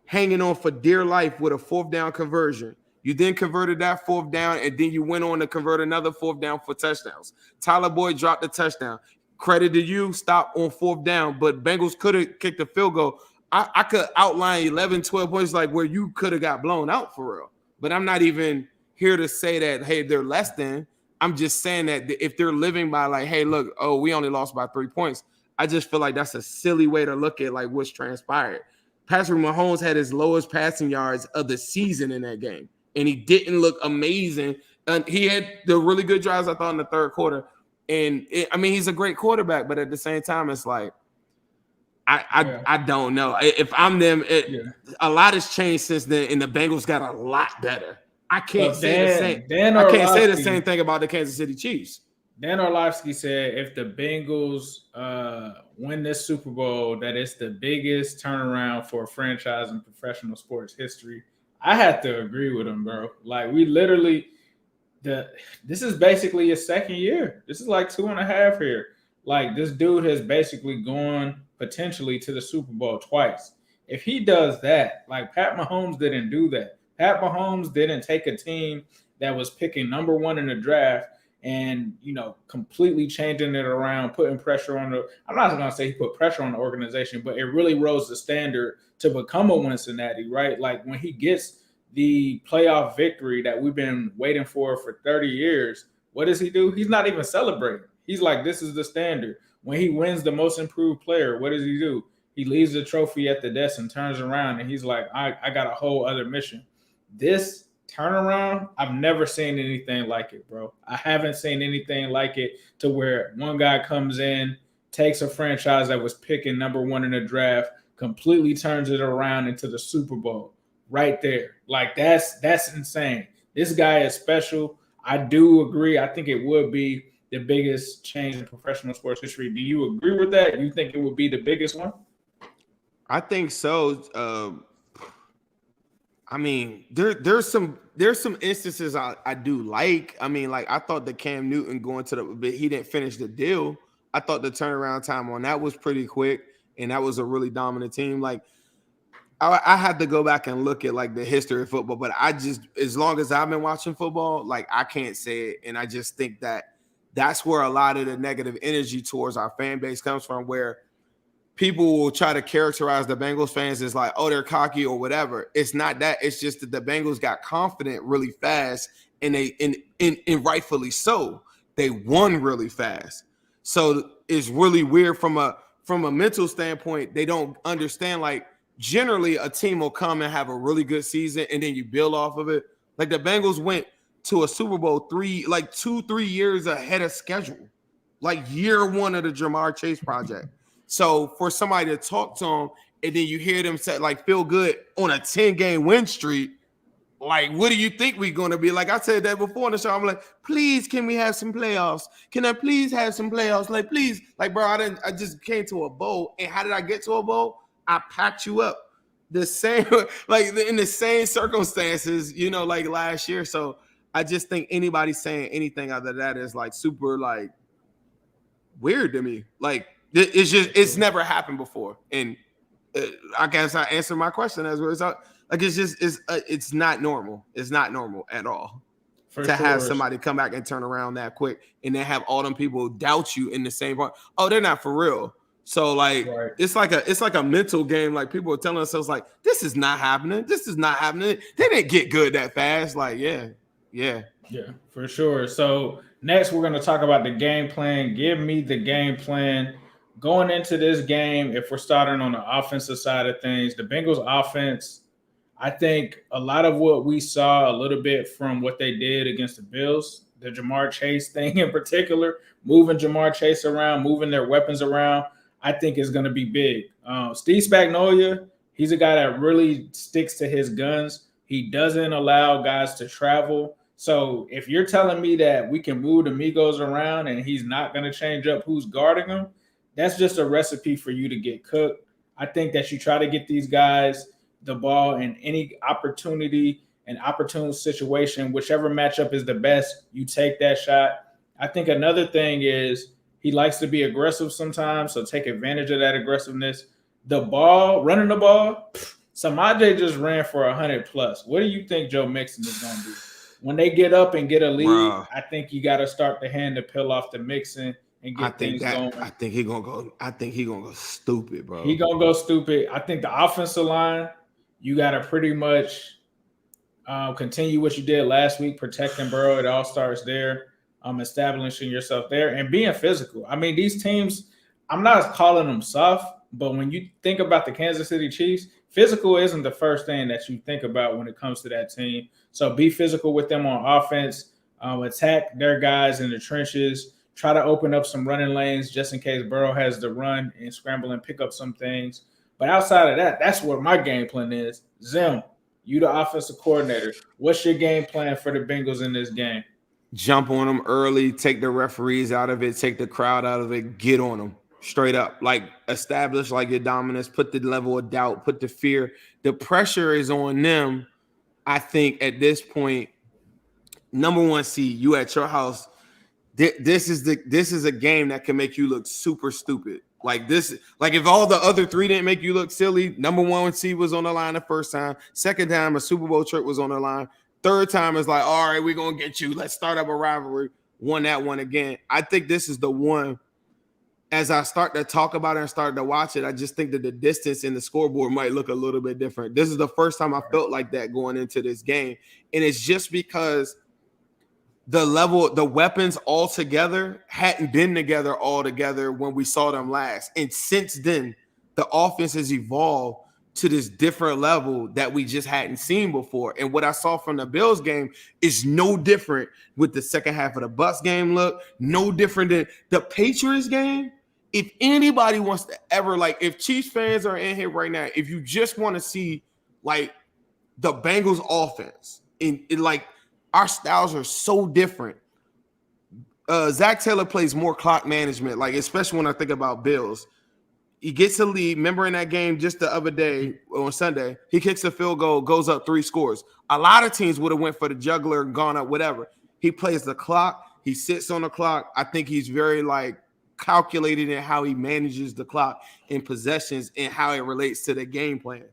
hanging on for dear life with a 4th down conversion. You then converted that 4th down, and then you went on to convert another 4th down for touchdowns. Tyler Boyd dropped the touchdown. Credit to you, stop on 4th down, but Bengals could have kicked the field goal. I could outline 11, 12 points like where you could have got blown out for real. But I'm not even here to say that, hey, they're less than. I'm just saying that if they're living by like, hey, look, oh, we only lost by 3 points. I just feel like that's a silly way to look at like what's transpired. Patrick Mahomes had his lowest passing yards of the season in that game. And he didn't look amazing he had the really good drives, I thought, in the third quarter. And he's a great quarterback, but at the same time, it's like I don't know. If I'm them, a lot has changed since then, and the Bengals got a lot better. I can't say the same thing about the Kansas City Chiefs. Dan Orlovsky said if the Bengals win this Super Bowl, that it's the biggest turnaround for a franchise in professional sports history. I have to agree with him, bro. Like, we literally this is basically his second year. This is like 2.5 here. Like, this dude has basically gone potentially to the Super Bowl twice. If he does that, like, Pat Mahomes didn't do that. Pat Mahomes didn't take a team that was picking number 1 in the draft and, completely changing it around, putting pressure on I'm not going to say he put pressure on the organization, but it really rose the standard to become a Cincinnati, right? Like, when he gets the playoff victory that we've been waiting for 30 years, what does he do? He's not even celebrating. He's like, this is the standard. When he wins the most improved player, what does he do? He leaves the trophy at the desk and turns around and he's like, I got a whole other mission. This turnaround, I've never seen anything like it, bro. I haven't seen anything like it to where one guy comes in, takes a franchise that was picking number 1 in the draft, completely turns it around into the Super Bowl right there. Like, that's insane. This guy is special. I do agree. I think it would be the biggest change in professional sports history. Do you agree with that? You think it would be the biggest one? I think so. There's some instances I do like. I thought the Cam Newton going but he didn't finish the deal. I thought the turnaround time on that was pretty quick, and that was a really dominant team. Like, I had to go back and look at like the history of football, but as long as I've been watching football, like, I can't say it, and I just think that's where a lot of the negative energy towards our fan base comes from, where people will try to characterize the Bengals fans as like, oh, they're cocky or whatever. It's not that. It's just that the Bengals got confident really fast, and and rightfully so. They won really fast. So it's really weird from a mental standpoint. They don't understand, like, generally a team will come and have a really good season and then you build off of it. Like, the Bengals went to a Super Bowl 2-3 years ahead of schedule, like year 1 of the Jamar Chase project. So for somebody to talk to them and then you hear them say, like, feel good on a 10-game win streak, like, what do you think we're going to be? Like, I said that before in the show. I'm like, please, can we have some playoffs? Can I please have some playoffs? Like, please. Like, bro, I just came to a bowl. And how did I get to a bowl? I packed you up the same, like, in the same circumstances, like last year. So I just think anybody saying anything other than that is like super, like, weird to me. Like, it's never happened before. And I guess I answered my question as a result. Like, it's not normal. It's not normal at all have somebody come back and turn around that quick and then have all them people doubt you in the same part. Oh, they're not for real. So, like, right. It's like a mental game. Like, people are telling themselves, like, this is not happening. This is not happening. They didn't get good that fast. Like, yeah, for sure. So next we're going to talk about the game plan. Give me the game plan going into this game. If we're starting on the offensive side of things, the Bengals offense, I think a lot of what we saw a little bit from what they did against the Bills, the Jamar Chase thing in particular, moving Jamar Chase around, moving their weapons around, I think is going to be big. Steve Spagnuolo, he's a guy that really sticks to his guns. He doesn't allow guys to travel. So if you're telling me that we can move the Migos around and he's not going to change up who's guarding them, that's just a recipe for you to get cooked. I think that you try to get these guys the ball in any opportunity and opportune situation, whichever matchup is the best, you take that shot. I think another thing is he likes to be aggressive sometimes, so take advantage of that aggressiveness. The ball, running the ball, Samaje just ran for 100+. What do you think Joe Mixon is going to do? When they get up and get a lead, I think you got to start the hand to peel off the Mixon and get things going. I think he's gonna go stupid, bro. He gonna go stupid. I think the offensive line, you got to pretty much continue what you did last week, protecting Burrow. It all starts there. Establishing yourself there and being physical. I mean, these teams, I'm not calling them soft, but when you think about the Kansas City Chiefs, physical isn't the first thing that you think about when it comes to that team. So be physical with them on offense. attack their guys in the trenches, try to open up some running lanes just in case Burrow has to run and scramble and pick up some things. But outside of that, that's what my game plan is. Zim, you the offensive coordinator. What's your game plan for the Bengals in this game? Jump on them early, take the referees out of it, take the crowd out of it, get on them straight up. Like establish like your dominance, put the level of doubt, put the fear. The pressure is on them. I think at this point, number one seed, you at your house. This is a game that can make you look super stupid. Like this, like if all the other three didn't make you look silly, number one seed was on the line the first time. Second time, a Super Bowl trip was on the line. Third time is like, all right, we're gonna get you. Let's start up a rivalry. Won that one again. I think this is the one. As I start to talk about it and start to watch it, I just think that the distance in the scoreboard might look a little bit different. This is the first time I felt like that going into this game, and it's just because the level, the weapons all together hadn't been together all together when we saw them last. And since then, the offense has evolved to this different level that we just hadn't seen before. And what I saw from the Bills game is no different with the second half of the Bucs game look, no different than the Patriots game. If anybody wants to ever, like, if Chiefs fans are in here right now, if you just want to see, like, the Bengals offense, and like, our styles are so different. Zach Taylor plays more clock management, like especially when I think about Bills. He gets a lead. Remember in that game just the other day on Sunday, he kicks a field goal, goes up 3 scores. A lot of teams would have went for the juggler and gone up, whatever. He plays the clock. He sits on the clock. I think he's very like calculated in how he manages the clock in possessions and how it relates to the game plan.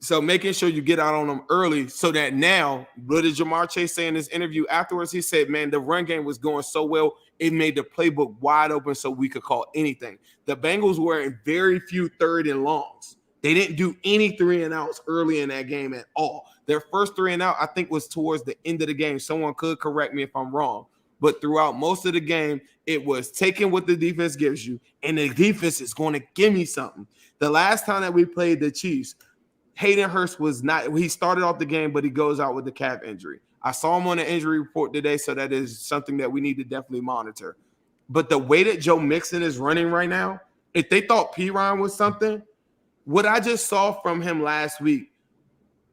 So making sure you get out on them early so that now, what did Jamar Chase say in this interview afterwards? He said, man, the run game was going so well, it made the playbook wide open so we could call anything. The Bengals were in very few third and longs. They didn't do any 3 and outs early in that game at all. Their first 3 and out, I think, was towards the end of the game. Someone could correct me if I'm wrong. But throughout most of the game, it was taking what the defense gives you, and the defense is going to give me something. The last time that we played the Chiefs, Hayden Hurst was not – he started off the game, but he goes out with the calf injury. I saw him on the injury report today, so that is something that we need to definitely monitor. But the way that Joe Mixon is running right now, if they thought P-Ryan was something, what I just saw from him last week,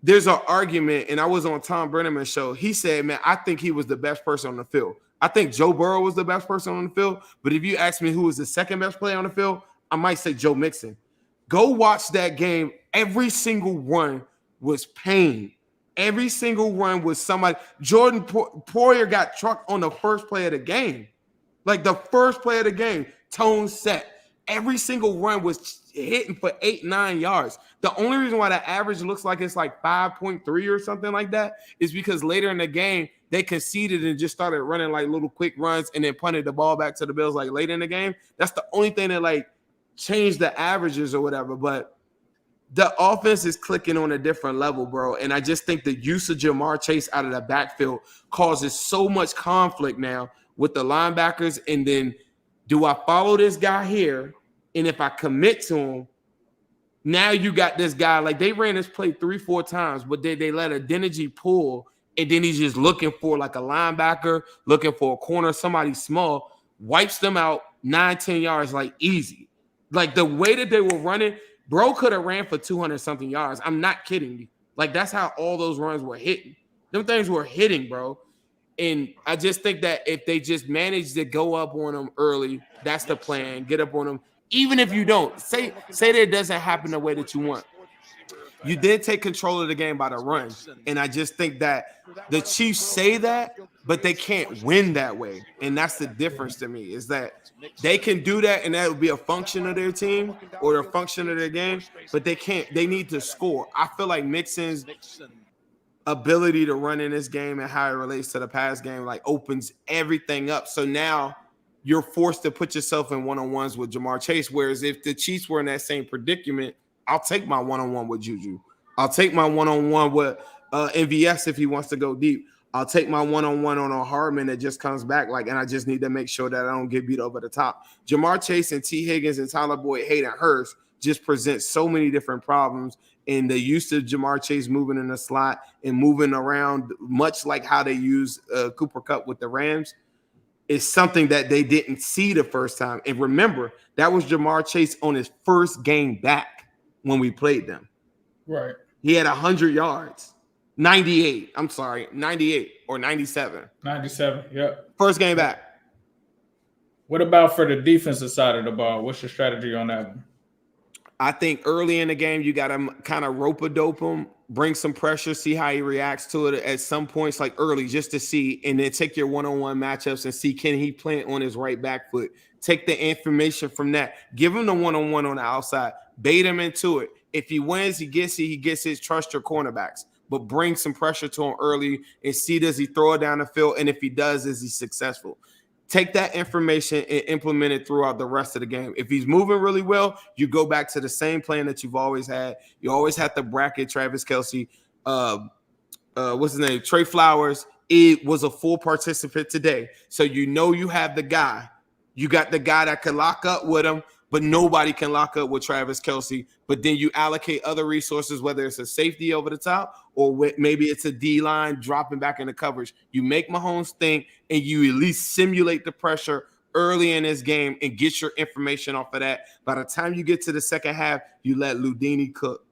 there's an argument, and I was on Tom Brenneman's show. He said, man, I think he was the best person on the field. I think Joe Burrow was the best person on the field, but if you ask me who was the second best player on the field, I might say Joe Mixon. Go watch that game. Every single run was pain. Every single run was somebody. Jordan Poyer got trucked on the first play of the game. Like the first play of the game, tone set. Every single run was hitting for 8-9 yards. The only reason why the average looks like it's like 5.3 or something like that is because later in the game, they conceded and just started running like little quick runs and then punted the ball back to the Bills like late in the game. That's the only thing that like changed the averages or whatever. But the offense is clicking on a different level, bro. And I just think the use of Jamar Chase out of the backfield causes so much conflict now with the linebackers. And then do I follow this guy here? And if I commit to him, now you got this guy. Like they ran this play 3-4 times, but they let a Deniji pull. And then he's just looking for like a linebacker, looking for a corner, somebody small, wipes them out 9-10 yards like easy. Like the way that they were running, bro could have ran for 200-something yards. I'm not kidding you. Like that's how all those runs were hitting. Them things were hitting, bro. And I just think that if they just manage to go up on them early, that's the plan. Get up on them. Even if you don't, say that it doesn't happen the way that you want. You did take control of the game by the run. And I just think that the Chiefs say that, but they can't win that way. And that's the difference to me, is that they can do that and that would be a function of their team or a function of their game, but they can't. They need to score. I feel like Mixon's ability to run in this game and how it relates to the pass game like opens everything up. So now you're forced to put yourself in one-on-ones with Jamar Chase, whereas if the Chiefs were in that same predicament, I'll take my one-on-one with Juju. I'll take my one-on-one with MVS if he wants to go deep. I'll take my one-on-one on a Hardman that just comes back, and I just need to make sure that I don't get beat over the top. Jamar Chase and T. Higgins and Tyler Boyd, Hayden Hurst just presents so many different problems. And the use of Jamar Chase moving in the slot and moving around, much like how they use Cooper Kupp with the Rams, is something that they didn't see the first time. And remember, that was Jamar Chase on his first game back when we played them. Right. He had 100 yards. 98 or 97. 97, yep. First game back. What about for the defensive side of the ball? What's your strategy on that one? I think early in the game, you got to kind of rope-a-dope him, bring some pressure, see how he reacts to it at some points, like early, just to see, and then take your one-on-one matchups and see, can he plant on his right back foot? Take the information from that. Give him the one-on-one on the outside. Bait him into it. If he wins, he gets his trust your cornerbacks. But bring some pressure to him early and see, does he throw it down the field? And if he does, is he successful? Take that information and implement it throughout the rest of the game. If he's moving really well, you go back to the same plan that you've always had. You always have to bracket Travis Kelce. What's his name? Trey Flowers. It was a full participant today. So you have the guy. You got the guy that can lock up with him, but nobody can lock up with Travis Kelce. But then you allocate other resources, whether it's a safety over the top or maybe it's a D-line dropping back into coverage. You make Mahomes think, and you at least simulate the pressure early in this game and get your information off of that. By the time you get to the second half, you let Ludini cook.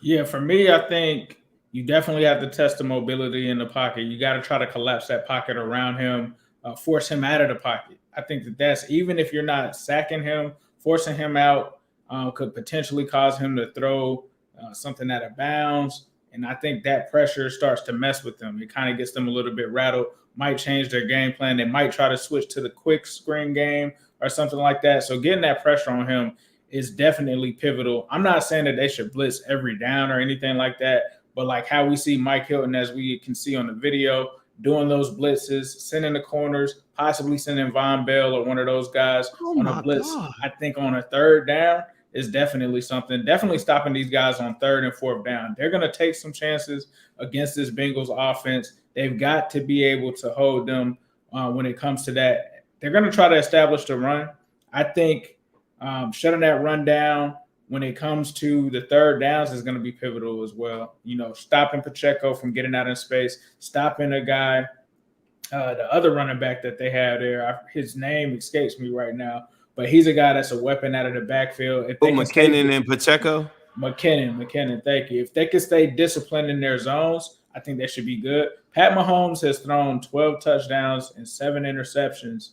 Yeah, for me, I think you definitely have to test the mobility in the pocket. You got to try to collapse that pocket around him, force him out of the pocket. I think that's, even if you're not sacking him, forcing him out could potentially cause him to throw something out of bounds. And I think that pressure starts to mess with them. It kind of gets them a little bit rattled, might change their game plan. They might try to switch to the quick screen game or something like that. So getting that pressure on him is definitely pivotal. I'm not saying that they should blitz every down or anything like that, but like how we see Mike Hilton, as we can see on the video, doing those blitzes, sending the corners, possibly sending Von Bell or one of those guys on a blitz. God. I think on a third down is definitely something. Definitely stopping these guys on third and fourth down. They're going to take some chances against this Bengals offense. They've got to be able to hold them when it comes to that. They're going to try to establish the run. I think shutting that run down when it comes to the third downs is going to be pivotal as well. You know, stopping Pacheco from getting out in space, stopping a guy, the other running back that they have there. His name escapes me right now, but he's a guy that's a weapon out of the backfield. If McKinnon and Pacheco? McKinnon, thank you. If they can stay disciplined in their zones, I think they should be good. Pat Mahomes has thrown 12 touchdowns and 7 interceptions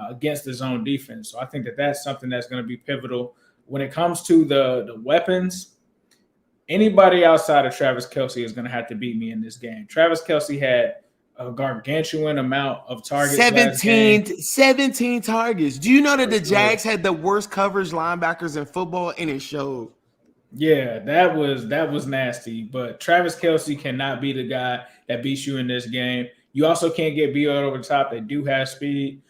against the zone defense. So I think that's something that's going to be pivotal. When it comes to the weapons, anybody outside of Travis Kelce is going to have to beat me in this game. Travis Kelce had a gargantuan amount of targets. 17 targets. Do you know that the Jags had the worst coverage linebackers in football, and it showed? Yeah, that was nasty. But Travis Kelce cannot be the guy that beats you in this game. You also can't get beat over the top. They do have speed.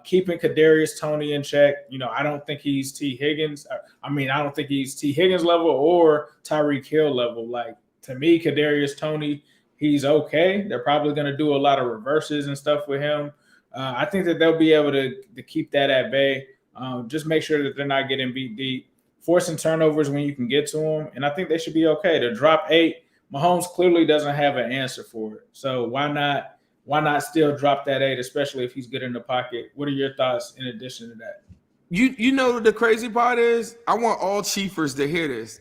Keeping Kadarius Toney in check. You know, I don't think he's T. Higgins. I don't think he's T. Higgins level or Tyreek Hill level. Like, to me, Kadarius Toney, he's okay. They're probably going to do a lot of reverses and stuff with him. I think that they'll be able to keep that at bay. Just make sure that they're not getting beat deep. Forcing turnovers when you can get to them. And I think they should be okay. To drop 8, Mahomes clearly doesn't have an answer for it. So why not still drop that 8, especially if he's good in the pocket? What are your thoughts in addition to that? You know the crazy part is, I want all Chiefers to hear this.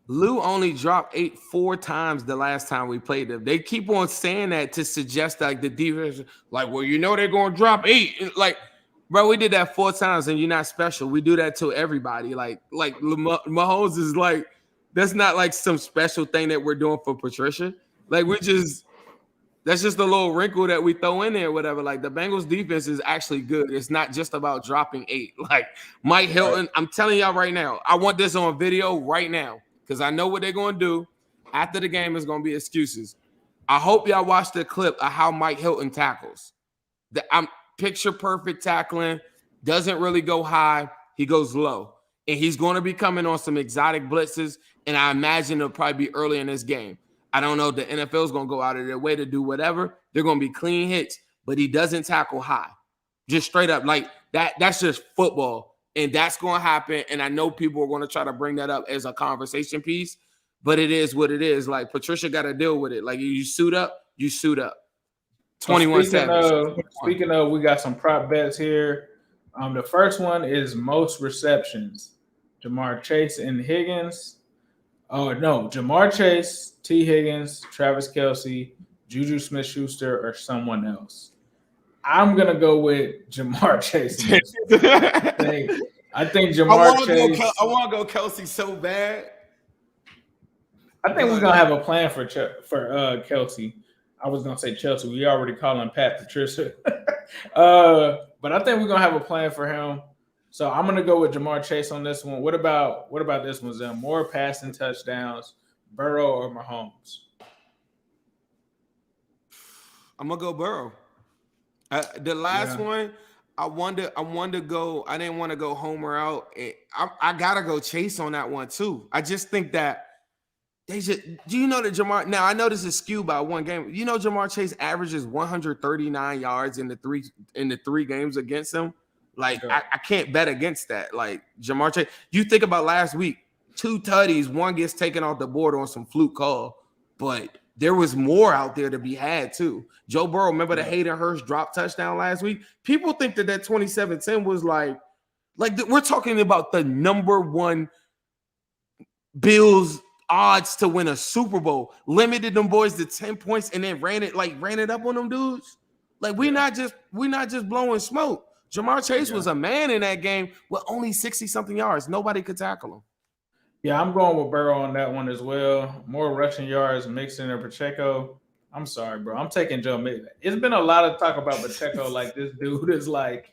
Lou only dropped 8 4 times the last time we played them. They keep on saying that to suggest like the defense, like, well, you know they're going to drop 8. Like, bro, we did that 4 times and you're not special. We do that to everybody. Like Mahomes is like, that's not like some special thing that we're doing for Patricia. Like, that's just a little wrinkle that we throw in there, whatever. Like, the Bengals defense is actually good. It's not just about dropping 8. Like, Mike Hilton, I'm telling y'all right now, I want this on video right now because I know what they're going to do. After the game is going to be excuses. I hope y'all watch the clip of how Mike Hilton tackles. I'm picture perfect tackling, doesn't really go high. He goes low. And he's going to be coming on some exotic blitzes, and I imagine it'll probably be early in this game. I don't know if the NFL is going to go out of their way to do whatever. They're going to be clean hits, but he doesn't tackle high. Just straight up like that. That's just football. And that's going to happen. And I know people are going to try to bring that up as a conversation piece, but it is what it is. Like, Patricia got to deal with it. Like, you suit up, you suit up. 21 Savage. Speaking of, we got some prop bets here. The first one is most receptions. Jamar Chase and Higgins. Oh, no. Jamar Chase, T. Higgins, Travis Kelce, Juju Smith-Schuster, or someone else. I'm going to go with Jamar Chase. I think Jamar Chase. I want to go Kelce so bad. I think we're going to have a plan for Kelce. I was going to say Chelsea. We already call him Pat Patricia. But I think we're going to have a plan for him. So I'm going to go with Jamar Chase on this one. What about this one, Zim? More passing touchdowns, Burrow or Mahomes? I'm going to go Burrow. The last one, I wanted to go. I didn't want to go Homer out. I gotta go Chase on that one too. I just think that they just. Do you know that Jamar? Now I know this is skewed by one game. You know Jamar Chase averages 139 yards in the three games against him. Like I can't bet against that. Like Jamar Chase. You think about last week, 2 tutties, one gets taken off the board on some fluke call, but there was more out there to be had too. Joe Burrow, remember the Hayden Hurst drop touchdown last week? People think that 27-10 was like we're talking about the number one Bills odds to win a Super Bowl. Limited them boys to 10 points and then ran it up on them dudes. Like we're not just blowing smoke. Jamar Chase was a man in that game with only 60-something yards. Nobody could tackle him. Yeah, I'm going with Burrow on that one as well. More rushing yards, Mixon or Pacheco. I'm sorry, bro. I'm taking Joe Mixon. It's been a lot of talk about Pacheco. Like, this dude is like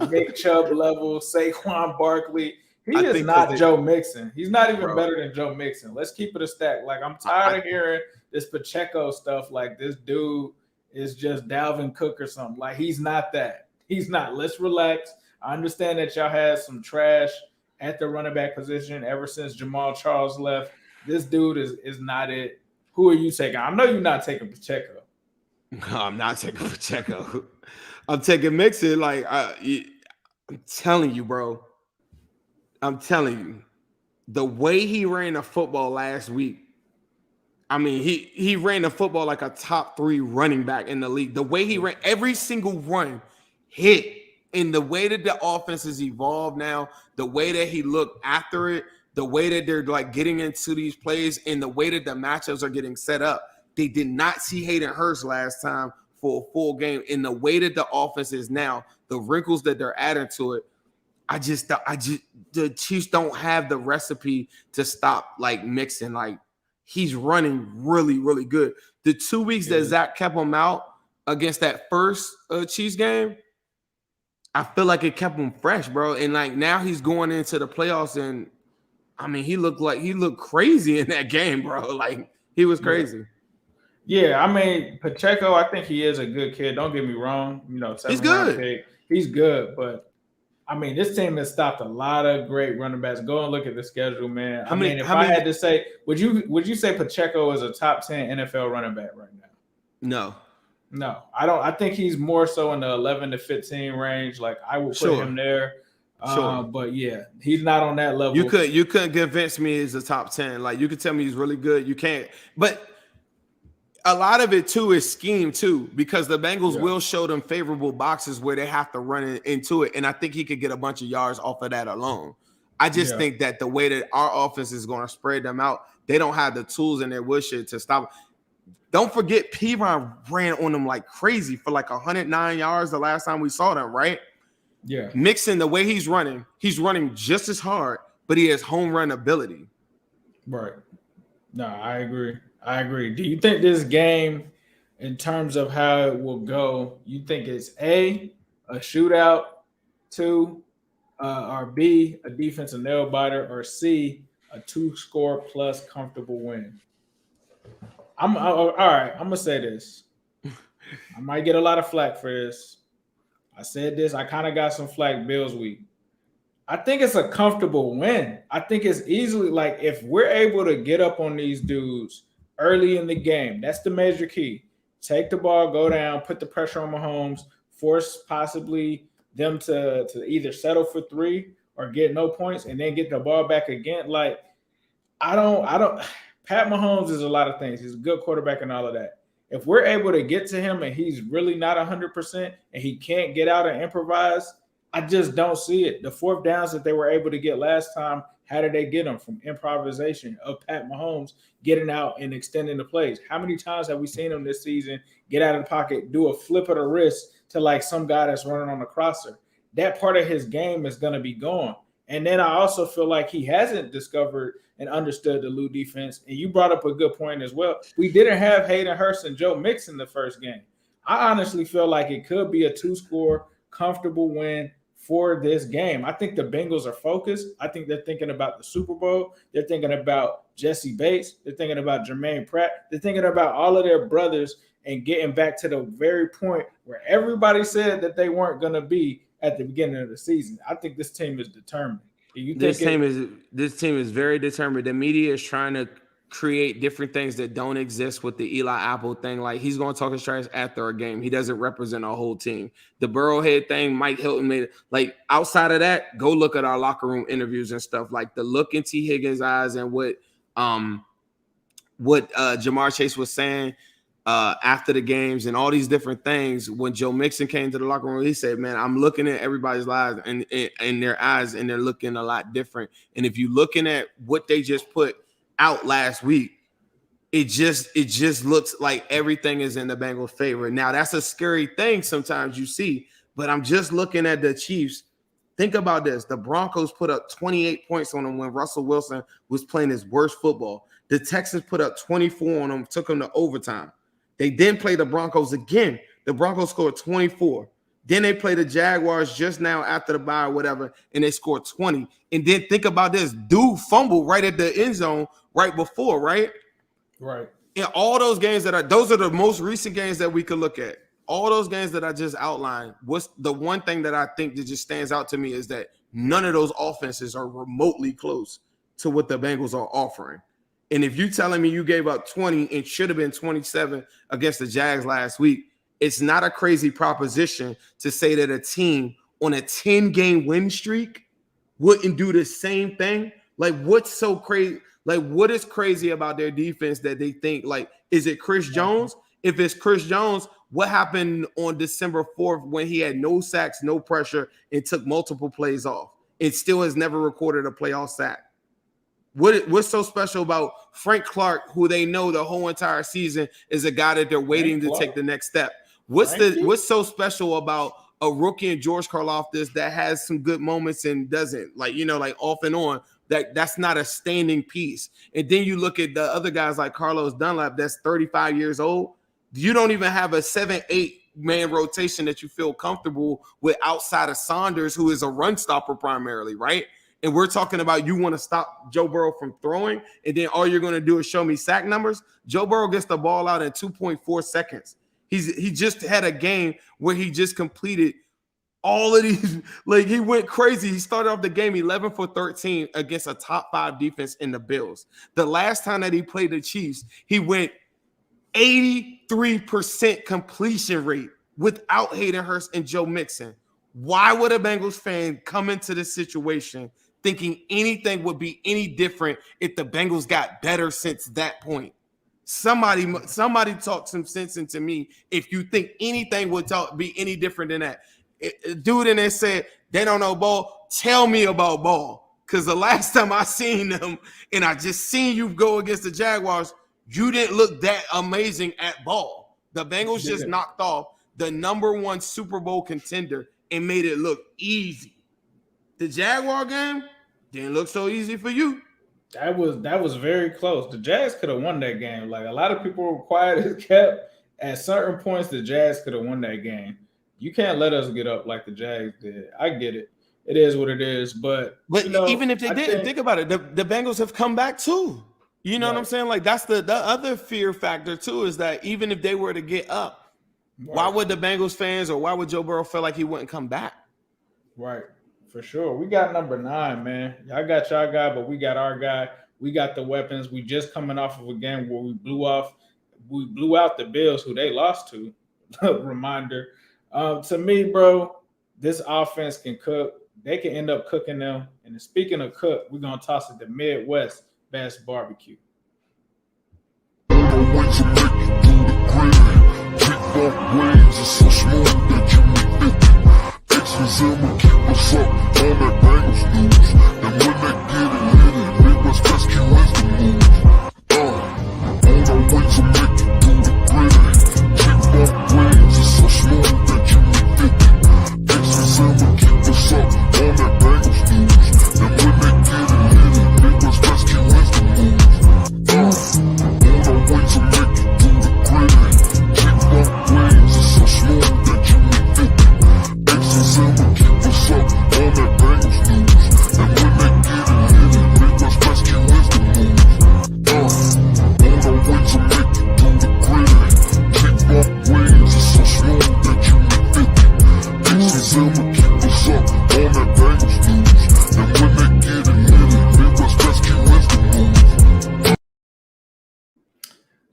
Nick Chubb level, Saquon Barkley. He is not Joe Mixon. He's not even better than Joe Mixon. Let's keep it a stack. Like, I'm tired of hearing this Pacheco stuff. Like, this dude is just Dalvin Cook or something. Like, he's not that. He's not. Let's relax. I understand that y'all had some trash at the running back position ever since Jamal Charles left. This dude is not it. Who are you taking? I know you're not taking Pacheco. No, I'm not taking Pacheco. I'm taking Mixon. Like I'm telling you, bro. I'm telling you, the way he ran the football last week. I mean, he ran the football like a top 3 running back in the league. The way he ran every single run hit. In the way that the offense has evolved now, the way that he looked after it, the way that they're like getting into these plays, and the way that the matchups are getting set up, they did not see Hayden Hurst last time for a full game. In the way that the offense is now, the wrinkles that they're adding to it, the Chiefs don't have the recipe to stop like Mixon. Like he's running really, really good. The 2 weeks that Zach kept him out against that first Chiefs game, I feel like it kept him fresh, bro. And like now he's going into the playoffs, and I mean, he looked crazy in that game, bro. Like he was crazy. Yeah, I mean, Pacheco, I think he is a good kid. Don't get me wrong. You know, he's good. Pick. He's good, but I mean, this team has stopped a lot of great running backs. Go and look at the schedule, man. I mean, if I had to say, would you say Pacheco is a top 10 NFL running back right now? No, I don't. I think he's more so in the 11 to 15 range. Like I would put him there. But yeah, he's not on that level. You couldn't convince me he's a top 10. Like you could tell me he's really good. You can't. But a lot of it too is scheme too, because the Bengals will show them favorable boxes where they have to run into it, and I think he could get a bunch of yards off of that alone. I just think that the way that our offense is going to spread them out, they don't have the tools in their woodshed to stop. Don't forget, P-Ron ran on them like crazy for like 109 yards the last time we saw them, right? Yeah. Mixon, the way he's running just as hard, but he has home run ability. Right. No, I agree. Do you think this game, in terms of how it will go, you think it's A, a shootout, 2, or B, a defensive nail biter, or C, a 2-score plus comfortable win? All right. I'm gonna say this. I might get a lot of flack for this. I said this. I kind of got some flack Bills week. I think it's a comfortable win. I think it's easily like if we're able to get up on these dudes early in the game, that's the major key. Take the ball, go down, put the pressure on Mahomes, force possibly them to either settle for 3 or get no points and then get the ball back again. Like, I don't. Pat Mahomes is a lot of things. He's a good quarterback and all of that. If we're able to get to him and he's really not 100% and he can't get out and improvise, I just don't see it. The fourth downs that they were able to get last time, how did they get them? From improvisation of Pat Mahomes getting out and extending the plays. How many times have we seen him this season get out of the pocket, do a flip of the wrist to like some guy that's running on the crosser? That part of his game is going to be gone. And then I also feel like he hasn't discovered and understood the Lou defense. And you brought up a good point as well. We didn't have Hayden Hurst and Joe Mixon the first game. I honestly feel like it could be a 2-score comfortable win for this game. I think the Bengals are focused. I think they're thinking about the Super Bowl. They're thinking about Jesse Bates. They're thinking about Jermaine Pratt. They're thinking about all of their brothers and getting back to the very point where everybody said that they weren't going to be at the beginning of the season. I think this team is determined. This team is very determined. The media is trying to create different things that don't exist with the Eli Apple thing. Like, he's going to talk his trash after a game. He doesn't represent a whole team. The Burrowhead thing, Mike Hilton made it. Like, outside of that, go look at our locker room interviews and stuff. Like, the look in T. Higgins' eyes and what Jamar Chase was saying after the games and all these different things. When Joe Mixon came to the locker room, he said, man, I'm looking at everybody's lives and in their eyes, and they're looking a lot different. And if you're looking at what they just put out last week, it just looks like everything is in the Bengals' favor. Now, that's a scary thing sometimes you see, but I'm just looking at the Chiefs. Think about this. The Broncos put up 28 points on them when Russell Wilson was playing his worst football. The Texans put up 24 on them, took them to overtime. They then played the Broncos again. The Broncos scored 24. Then they played the Jaguars just now after the bye or whatever, and they scored 20. And then think about this. Dude fumbled right at the end zone right before, right? Right. In all those games those are the most recent games that we could look at. All those games that I just outlined, what's the one thing that I think that just stands out to me is that none of those offenses are remotely close to what the Bengals are offering. And if you're telling me you gave up 20 and should have been 27 against the Jags last week, it's not a crazy proposition to say that a team on a 10-game win streak wouldn't do the same thing. Like, what's so crazy? Like, what is crazy about their defense that they think, like, is it Chris Jones? If it's Chris Jones, what happened on December 4th when he had no sacks, no pressure, and took multiple plays off? It still has never recorded a playoff sack. What's so special about Frank Clark, who they know the whole entire season is a guy that they're waiting to take the next step? What's so special about a rookie in George Karlaftis that has some good moments and doesn't, like, like off and on? That's not a standing piece. And then you look at the other guys like Carlos Dunlap, that's 35 years old. You don't even have a 7-8 man rotation that you feel comfortable with outside of Saunders, who is a run stopper primarily, right? And we're talking about you want to stop Joe Burrow from throwing, and then all you're going to do is show me sack numbers. Joe Burrow gets the ball out in 2.4 seconds. He just had a game where he just completed all of these. Like, he went crazy. He started off the game 11 for 13 against a top 5 defense in the Bills. The last time that he played the Chiefs, he went 83% completion rate without Hayden Hurst and Joe Mixon. Why would a Bengals fan come into this situation thinking anything would be any different if the Bengals got better since that point? Somebody talk some sense into me if you think anything would be any different than that. Dude in there said they don't know ball. Tell me about ball. Because the last time I seen them and I just seen you go against the Jaguars, you didn't look that amazing at ball. The Bengals just knocked off the #1 Super Bowl contender and made it look easy. The Jaguar game didn't look so easy for you. That was very close. The Jags could have won that game. Like, a lot of people were quiet as kept. At certain points, the Jags could have won that game. You can't let us get up like the Jags did. I get it. It is what it is. But even if they didn't, think about it. The Bengals have come back too. You know what I'm saying? Like, that's the other fear factor too, is that even if they were to get up, why would the Bengals fans or why would Joe Burrow feel like he wouldn't come back? Right. For sure. We got number 9, man. Y'all got y'all guy, but we got our guy. We got the weapons. We just coming off of a game where we blew out the Bills, who they lost to. Reminder. To me, bro, this offense can cook. they can end up cooking them. And speaking of cook, we're gonna toss it to Midwest Best Barbecue.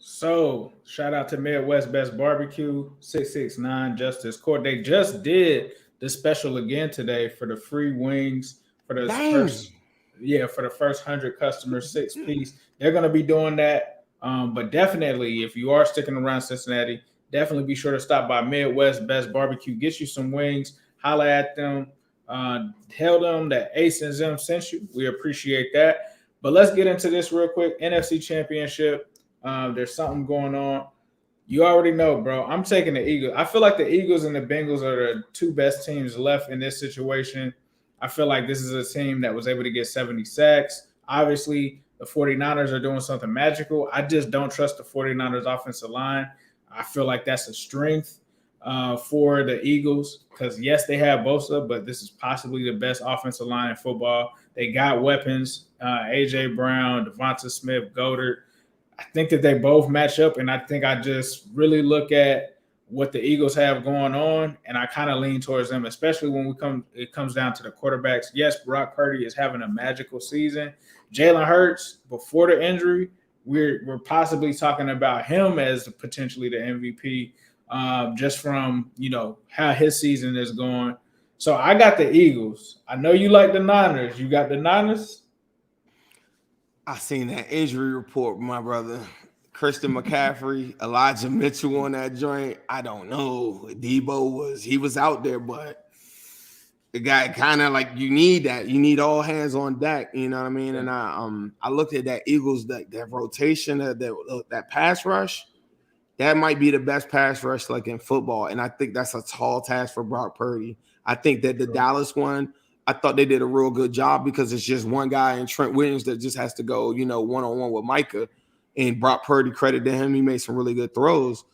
So, shout out to Midwest Best Barbecue, 669 Justice Court. They just did the special again today for the free wings for the first for the first 100 customers, 6 piece. They're going to be doing that. But definitely, if you are sticking around Cincinnati, definitely be sure to stop by Midwest Best Barbecue. Get you some wings, holla at them, tell them that Ace and Zim sent you. We appreciate that. But let's get into this real quick. NFC Championship. There's something going on. You already know, bro. I'm taking the Eagles. I feel like the Eagles and the Bengals are the two best teams left in this situation. I feel like this is a team that was able to get 70 sacks. Obviously, the 49ers are doing something magical. I just don't trust the 49ers offensive line. I feel like that's a strength for the Eagles because, yes, they have Bosa, but this is possibly the best offensive line in football. They got weapons, A.J. Brown, Devonta Smith, Goddard. I think that they both match up, and I think I just really look at what the Eagles have going on, and I kind of lean towards them, especially when it comes down to the quarterbacks. Yes, Brock Purdy is having a magical season. Jalen Hurts, before the injury, we're possibly talking about him as potentially the MVP, just from how his season is going. So I got the Eagles. I know you like the Niners. You got the Niners? I seen that injury report, my brother. Christian McCaffrey, Elijah Mitchell on that joint. I don't know. Debo was out there, but the guy kind of like you need that. You need all hands on deck. You know what I mean? And I looked at that Eagles that rotation, that pass rush. That might be the best pass rush like in football, and I think that's a tall task for Brock Purdy. I think that the Dallas one. I thought they did a real good job because it's just one guy in Trent Williams that just has to go, one-on-one with Micah. And Brock Purdy, credit to him, he made some really good throws.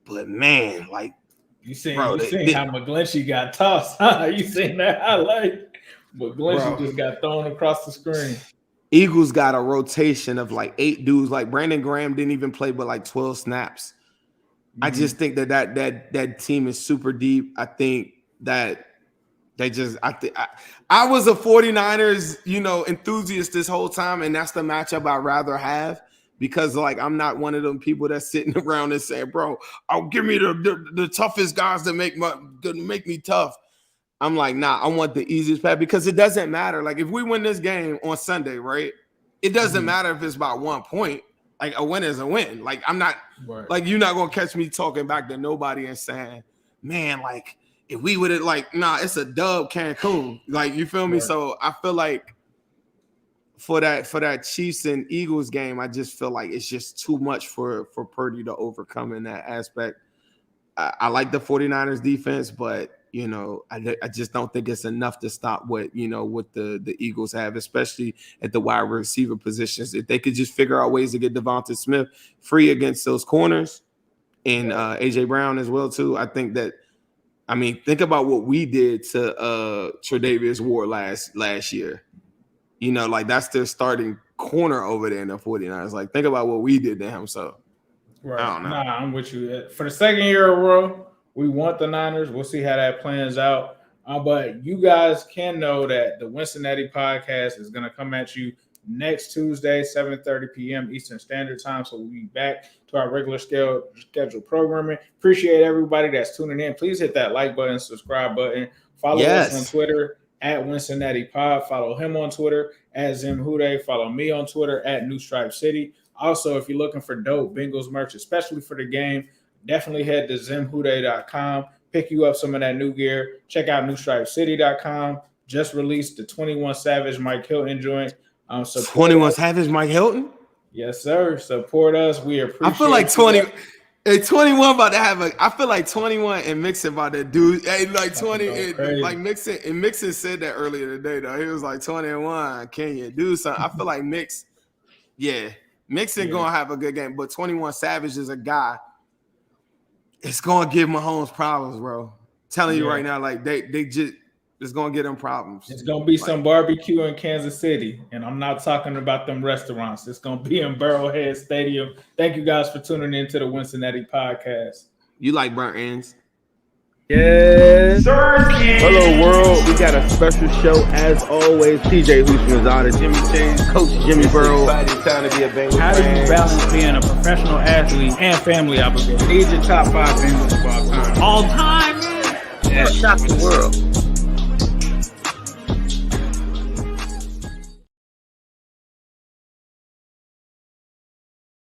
But, man, like – You seen how McGlinchey got tossed, huh? You seen that highlight? McGlinchey just got thrown across the screen. Eagles got a rotation of like 8 dudes. Like Brandon Graham didn't even play but like 12 snaps. Mm-hmm. I just think that team is super deep. I think that – I was a 49ers, enthusiast this whole time, and that's the matchup I'd rather have because, like, I'm not one of them people that's sitting around and saying, bro, give me the toughest guys that make me tough. I'm like, nah, I want the easiest path because it doesn't matter. Like, if we win this game on Sunday, right, it doesn't matter if it's by 1 point. Like, a win is a win. Like, I'm not – like, you're not going to catch me talking back to nobody and saying, man, like – if we would have it's a dub Cancun. Like, you feel me? Right. So I feel like for that Chiefs and Eagles game, I just feel like it's just too much for Purdy to overcome in that aspect. I like the 49ers defense, but I just don't think it's enough to stop what the Eagles have, especially at the wide receiver positions. If they could just figure out ways to get Devonta Smith free against those corners and A.J. Brown as well too, I think that. I mean, think about what we did to Tre'Davious Ward last year. Like that's their starting corner over there in the 49ers. Like, think about what we did to him. So, right. I don't know. Nah, I'm with you. For the second year in a row, we want the Niners. We'll see how that plans out. But you guys can know that the Wincinnati podcast is going to come at you next Tuesday, 7:30 p.m. Eastern Standard Time. So we'll be back to our regular scheduled programming. Appreciate everybody that's tuning in. Please hit that like button, subscribe button. Follow us on Twitter at Wincinnati Pod. Follow him on Twitter at Zim Hude. Follow me on Twitter at New Stripe City. Also, if you're looking for dope Bengals merch, especially for the game, definitely head to zimhude.com. Pick you up some of that new gear. Check out newstripecity.com. Just released the 21 Savage Mike Hilton joint. 21 Savage Mike Hilton? Yes, sir. Support us. We appreciate it. I feel like 20. Hey, 21 about to have I feel like 21 and Mixon about to do. Hey, like 20, like Mixon said that earlier today, though. He was like 21. Can you do something? I feel like Mixon gonna have a good game, but 21 Savage is a guy. It's gonna give Mahomes problems, bro. Telling you right now, like they just. It's gonna get them problems. It's gonna be some barbecue in Kansas City, and I'm not talking about them restaurants. It's gonna be in Arrowhead Stadium. Thank you guys for tuning in to the Wincinnati podcast. You like burnt ends? Yes, sir. Hello, world. We got a special show as always. TJ Houshmandzadeh, Jimmy Chase, Coach Jimmy Burrow. Time to be a Bengals How do you balance being a professional athlete and family obligation? These are top 5 Bengals of all time. All time? Yeah. Shock the world.